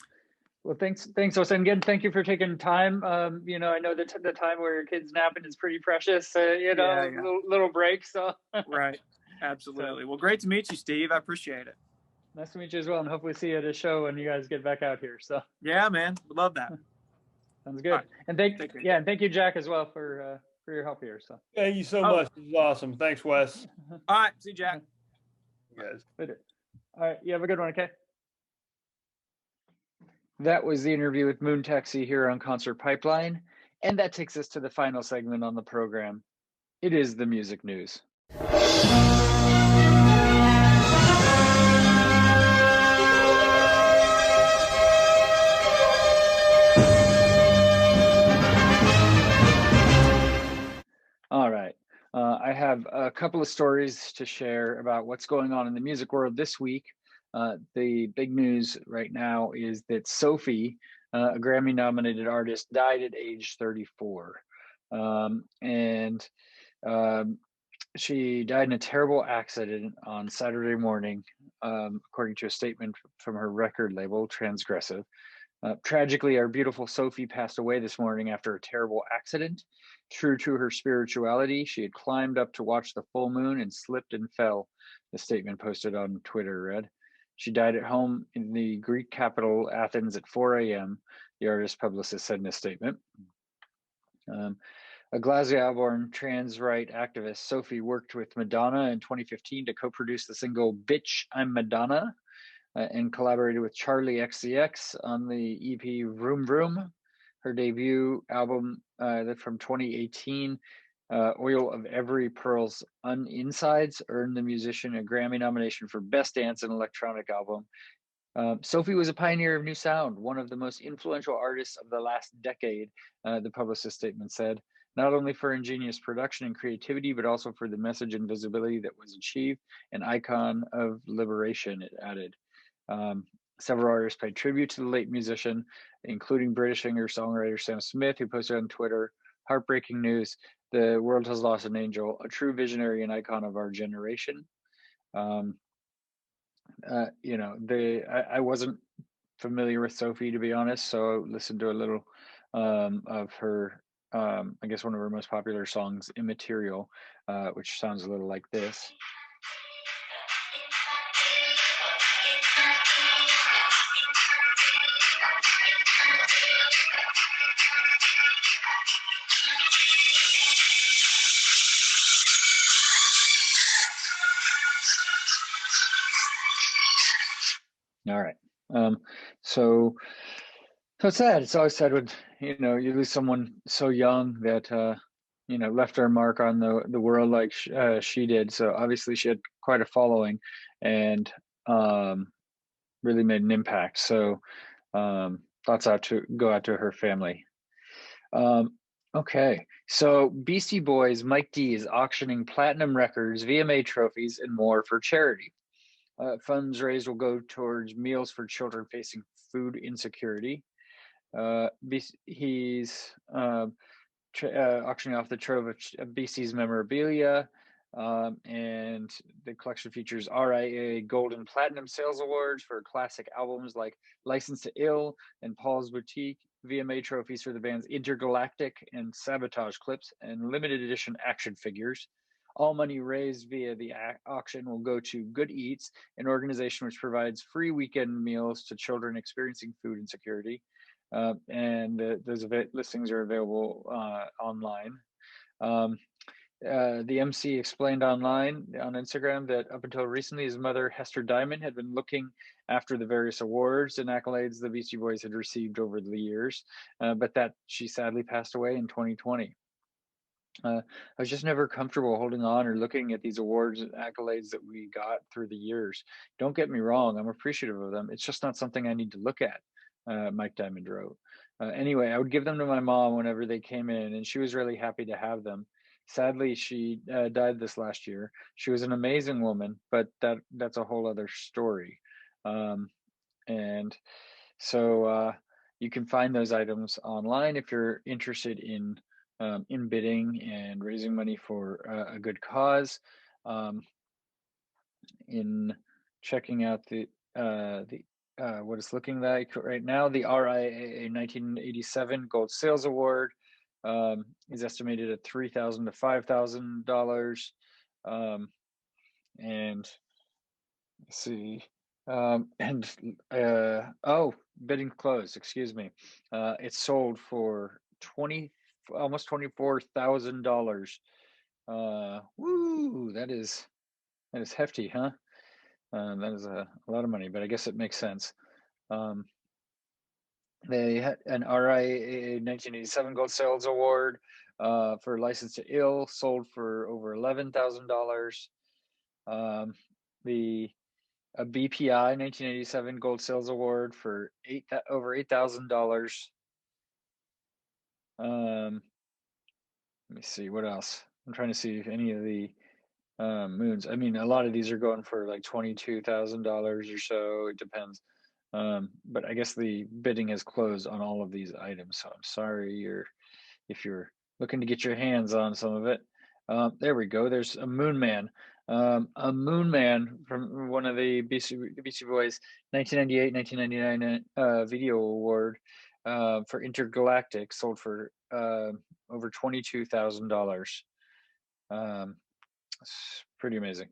well, thanks, Austin. Again, thank you for taking time. I know that the time where your kid's napping is pretty precious. Yeah, yeah, Little break. So, right, so absolutely. Well, great to meet you, Steve. I appreciate it. nice to meet you as well, and hopefully see you at a show when you guys get back out here. So, Yeah, man, love that. sounds All good. right, And take care. thank you, Jack, as well for your help here. So, Thank you so Oh, much. This is awesome. Thanks, Wes. all right, see you, Jack. You guys. Later. All right, you have a good one. Okay. That was the interview with Moon Taxi here on Concert Pipeline, and that takes us to the final segment on the program. It is the music news. All right. I have a couple of stories to share about what's going on in the music world this week. The big news right now is that Sophie, a Grammy nominated artist, died at age 34. And She died in a terrible accident on Saturday morning, according to a statement from her record label, Transgressive. Tragically, our beautiful Sophie passed away this morning after a terrible accident. True to her spirituality, she had climbed up to watch the full moon and slipped and fell, the statement posted on Twitter read. She died at home in the Greek capital, Athens, at 4 a.m., the artist's publicist said in a statement. A Glasgow-born trans right activist, Sophie worked with Madonna in 2015 to co-produce the single Bitch, I'm Madonna, and collaborated with Charlie XCX on the EP Vroom Vroom. Her debut album from 2018, Oil of Every Pearl's Insides, earned the musician a Grammy nomination for Best Dance and Electronic Album. Sophie was a pioneer of new sound, one of the most influential artists of the last decade, the publicist statement said, not only for ingenious production and creativity, but also for the message and visibility that was achieved, an icon of liberation, it added. Several artists paid tribute to the late musician, including British singer-songwriter Sam Smith, who posted on Twitter, "Heartbreaking news, the world has lost an angel, a true visionary and icon of our generation." I wasn't familiar with Sophie, to be honest, so I listened to a little of her, I guess one of her most popular songs, Immaterial, which sounds a little like this. All right. So it's sad. It's always sad when you lose someone so young that left her mark on the world like she did. So obviously she had quite a following, and really made an impact. So thoughts go out to her family. Okay, so Beastie Boys Mike D is auctioning platinum records, VMA trophies, and more for charity. Funds raised will go towards meals for children facing food insecurity. He's auctioning off the trove of BC's memorabilia, and the collection features RIA Gold and Platinum Sales Awards for classic albums like License to Ill and Paul's Boutique, VMA trophies for the band's Intergalactic and Sabotage clips, and limited edition action figures. All money raised via the auction will go to Good Eats, an organization which provides free weekend meals to children experiencing food insecurity. And those listings are available online. The MC explained online on Instagram that up until recently, his mother, Hester Diamond, had been looking after the various awards and accolades the Beastie Boys had received over the years, but that she sadly passed away in 2020. I was just never comfortable holding on or looking at these awards and accolades that we got through the years. Don't get me wrong, I'm appreciative of them. It's just not something I need to look at, Mike Diamond wrote. Anyway, I would give them to my mom whenever they came in, and she was really happy to have them. Sadly, she died this last year. She was an amazing woman, but that's a whole other story. Um, and so you can find those items online if you're interested in bidding and raising money for a good cause. In checking out the what it's looking like right now, the RIAA 1987 Gold Sales Award is estimated at $3,000 to $5,000. And let's see, and oh, bidding closed. Excuse me. It's sold for almost $24,000. Woo! That is hefty, huh? That is a lot of money, but I guess it makes sense. They had an RIAA 1987 Gold Sales Award for License to Ill, sold for over $11,000. The a BPI 1987 Gold Sales Award for over $8,000. Let me see what else. I'm trying to see if any of the moons. I mean, a lot of these are going for like $22,000 or so. It depends. But I guess the bidding has closed on all of these items. So I'm sorry if you're looking to get your hands on some of it. There we go. There's a Moon Man. A Moon Man from one of the BC Boys 1998 1999 video award for Intergalactic, sold for over $22,000. It's pretty amazing.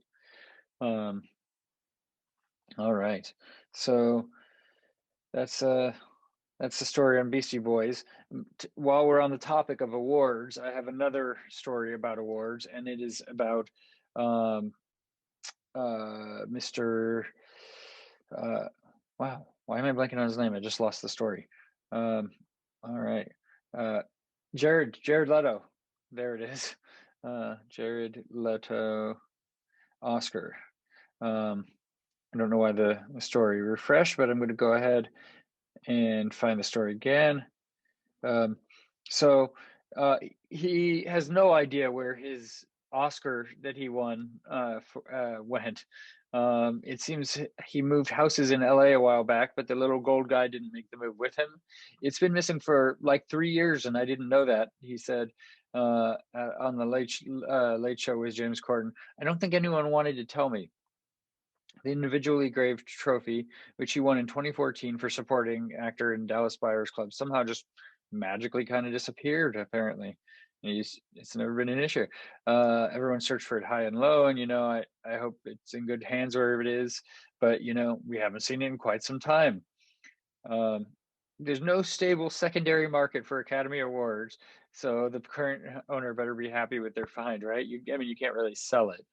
All right. So that's the story on Beastie Boys. While we're on the topic of awards, I have another story about awards, and it is about Mr. Wow, why am I blanking on his name? I just lost the story. All right, Jared Leto. There it is. Jared Leto Oscar. I don't know why the story refreshed, but I'm going to go ahead and find the story again. So he has no idea where his Oscar that he won went. It seems he moved houses in LA a while back, but the little gold guy didn't make the move with him. It's been missing for like 3 years, and I didn't know that. He said on the Late Show with James Corden. I don't think anyone wanted to tell me. The individually engraved trophy, which he won in 2014 for supporting actor in Dallas Buyers Club, somehow just magically kind of disappeared, apparently. It's never been an issue. Everyone searched for it high and low, and I hope it's in good hands wherever it is, but we haven't seen it in quite some time. There's no stable secondary market for Academy Awards, so the current owner better be happy with their find, right? You can't really sell it.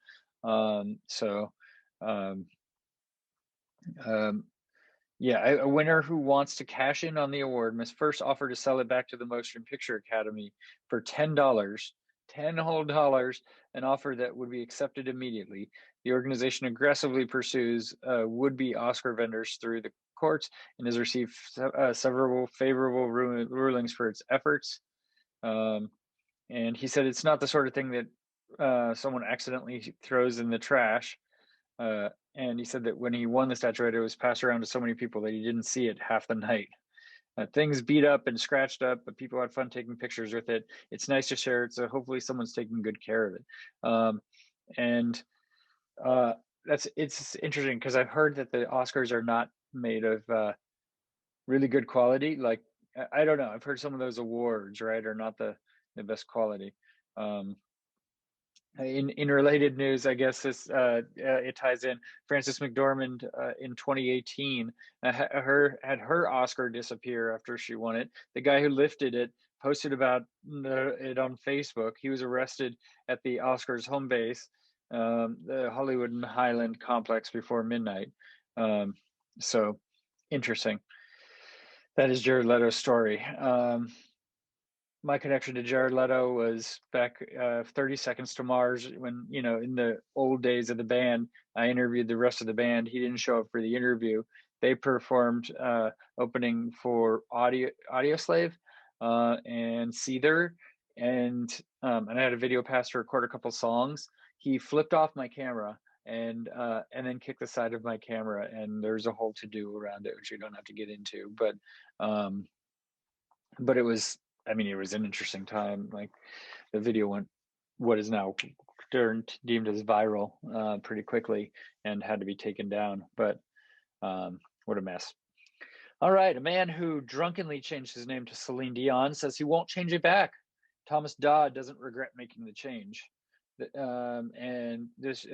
Yeah, a winner who wants to cash in on the award must first offer to sell it back to the Motion Picture Academy for $10, 10 whole dollars, an offer that would be accepted immediately. The organization aggressively pursues would-be Oscar vendors through the courts and has received several favorable rulings for its efforts. And he said it's not the sort of thing that someone accidentally throws in the trash. And he said that when he won the statuette, it was passed around to so many people that he didn't see it half the night. Things beat up and scratched up, but people had fun taking pictures with it. It's nice to share it, so hopefully someone's taking good care of it. And it's interesting because I've heard that the Oscars are not made of really good quality. Like I don't know, I've heard some of those awards, right, are not the best quality. In related news, I guess it ties in. Frances McDormand in 2018 had her Oscar disappear after she won it. The guy who lifted it posted about it on Facebook. He was arrested at the Oscars home base, the Hollywood and Highland complex, before midnight. So interesting. That is Jared Leto's story. My connection to Jared Leto was back 30 Seconds to Mars when, in the old days of the band, I interviewed the rest of the band. He didn't show up for the interview. They performed opening for Audio Slave and Seether, and I had a video pass to record a couple songs. He flipped off my camera and then kicked the side of my camera, and there's a whole to do around it, which we don't have to get into. But it was, I mean, it was an interesting time. Like, the video went what is now deemed as viral pretty quickly and had to be taken down. But what a mess. All right, a man who drunkenly changed his name to Celine Dion says he won't change it back. Thomas Dodd doesn't regret making the change. And this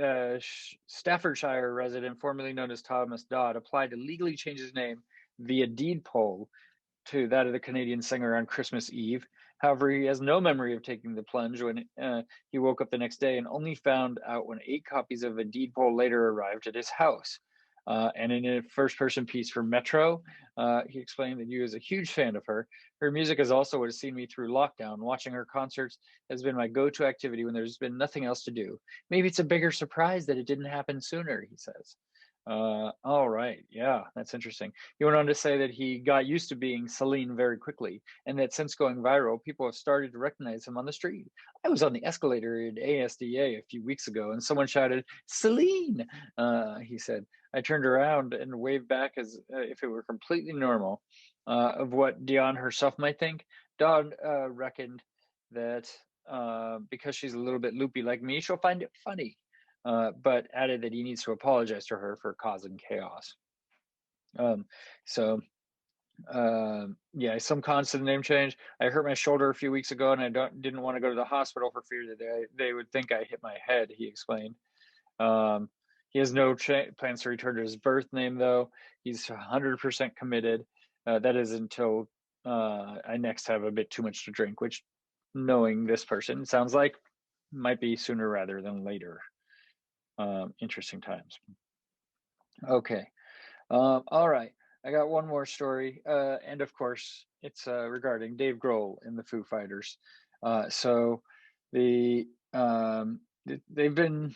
Staffordshire resident, formerly known as Thomas Dodd, applied to legally change his name via deed poll to that of the Canadian singer on Christmas Eve. However, he has no memory of taking the plunge when he woke up the next day and only found out when 8 copies of a deed poll later arrived at his house. And in a first-person piece for Metro, he explained that he was a huge fan of her. Her music is also what has seen me through lockdown. Watching her concerts has been my go-to activity when there's been nothing else to do. Maybe it's a bigger surprise that it didn't happen sooner, he says. All right. Yeah, that's interesting. He went on to say that he got used to being Celine very quickly, and that since going viral, people have started to recognize him on the street. I was on the escalator at ASDA a few weeks ago, and someone shouted, "Celine!" He said. I turned around and waved back as if it were completely normal. Of what Dion herself might think, Dawn reckoned that because she's a little bit loopy like me, she'll find it funny. But added that he needs to apologize to her for causing chaos. So yeah, some cons to the name change. I hurt my shoulder a few weeks ago, and I didn't want to go to the hospital for fear that they would think I hit my head, he explained. He has no plans to return to his birth name, though. He's 100% committed. That is until I next have a bit too much to drink, which, knowing this person, sounds like might be sooner rather than later. Interesting times. Okay. All right. I got one more story. And of course, it's regarding Dave Grohl and the Foo Fighters. So they've been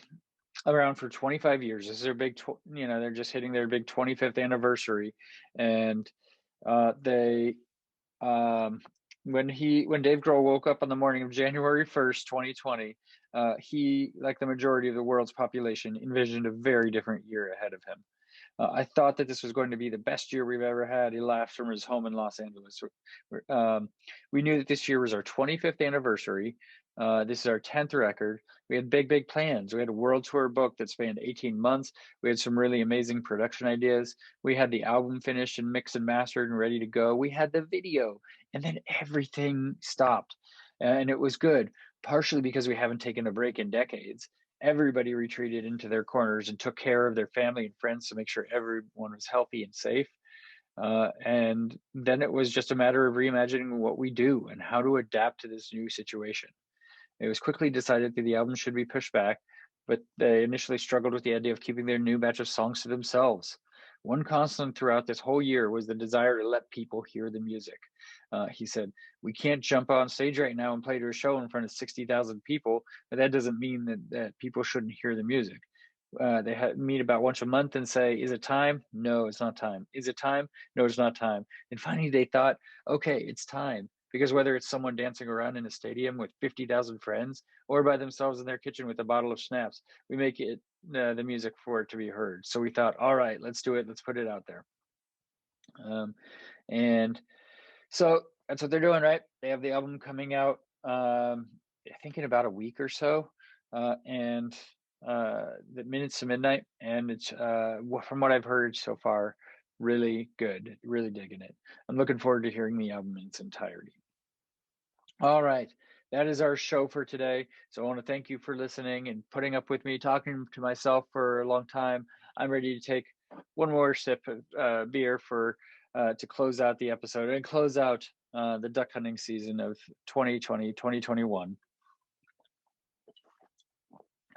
around for 25 years. This is their big, they're just hitting their big 25th anniversary. And when Dave Grohl woke up on the morning of January 1st, 2020, he, like the majority of the world's population, envisioned a very different year ahead of him. I thought that this was going to be the best year we've ever had. He laughed from his home in Los Angeles. We knew that this year was our 25th anniversary. This is our 10th record. We had big plans. We had a world tour booked that spanned 18 months. We had some really amazing production ideas. We had the album finished and mixed and mastered and ready to go. We had the video, and then everything stopped. And it was good, partially because we haven't taken a break in decades. Everybody retreated into their corners and took care of their family and friends to make sure everyone was healthy and safe. And then it was just a matter of reimagining what we do and how to adapt to this new situation. It was quickly decided that the album should be pushed back, but they initially struggled with the idea of keeping their new batch of songs to themselves. One constant throughout this whole year was the desire to let people hear the music. He said, "We can't jump on stage right now and play to a show in front of 60,000 people, but that doesn't mean that people shouldn't hear the music." They meet about once a month and say, "Is it time? No, it's not time. Is it time? No, it's not time." And finally they thought, okay, it's time. Because whether it's someone dancing around in a stadium with 50,000 friends or by themselves in their kitchen with a bottle of schnapps, we make it the music for it to be heard. So we thought, all right, let's do it. Let's put it out there. And so that's what they're doing, right? They have the album coming out, I think in about a week or so. And the Minutes to Midnight. And it's, from what I've heard so far, really good. Really digging it. I'm looking forward to hearing the album in its entirety. All right. That is our show for today. So I want to thank you for listening and putting up with me talking to myself for a long time. I'm ready to take one more sip of beer to close out the episode and close out the duck hunting season of 2020, 2021.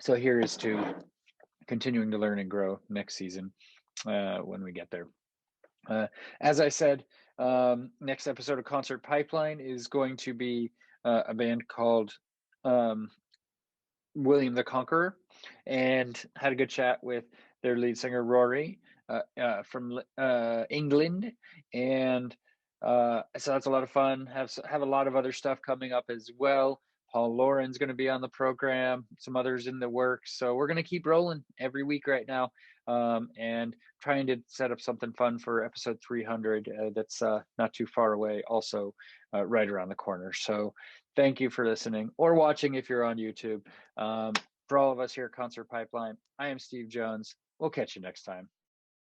So here is to continuing to learn and grow next season when we get there. As I said, next episode of Concert Pipeline is going to be a band called William the Conqueror, and had a good chat with their lead singer Rory. England, and so that's a lot of fun. Have a lot of other stuff coming up as well. Paul Lauren's going to be on the program, some others in the works. So we're going to keep rolling every week right now, and trying to set up something fun for episode 300 that's not too far away, also right around the corner. So thank you for listening or watching if you're on YouTube. For all of us here at Concert Pipeline, I am Steve Jones. We'll catch you next time.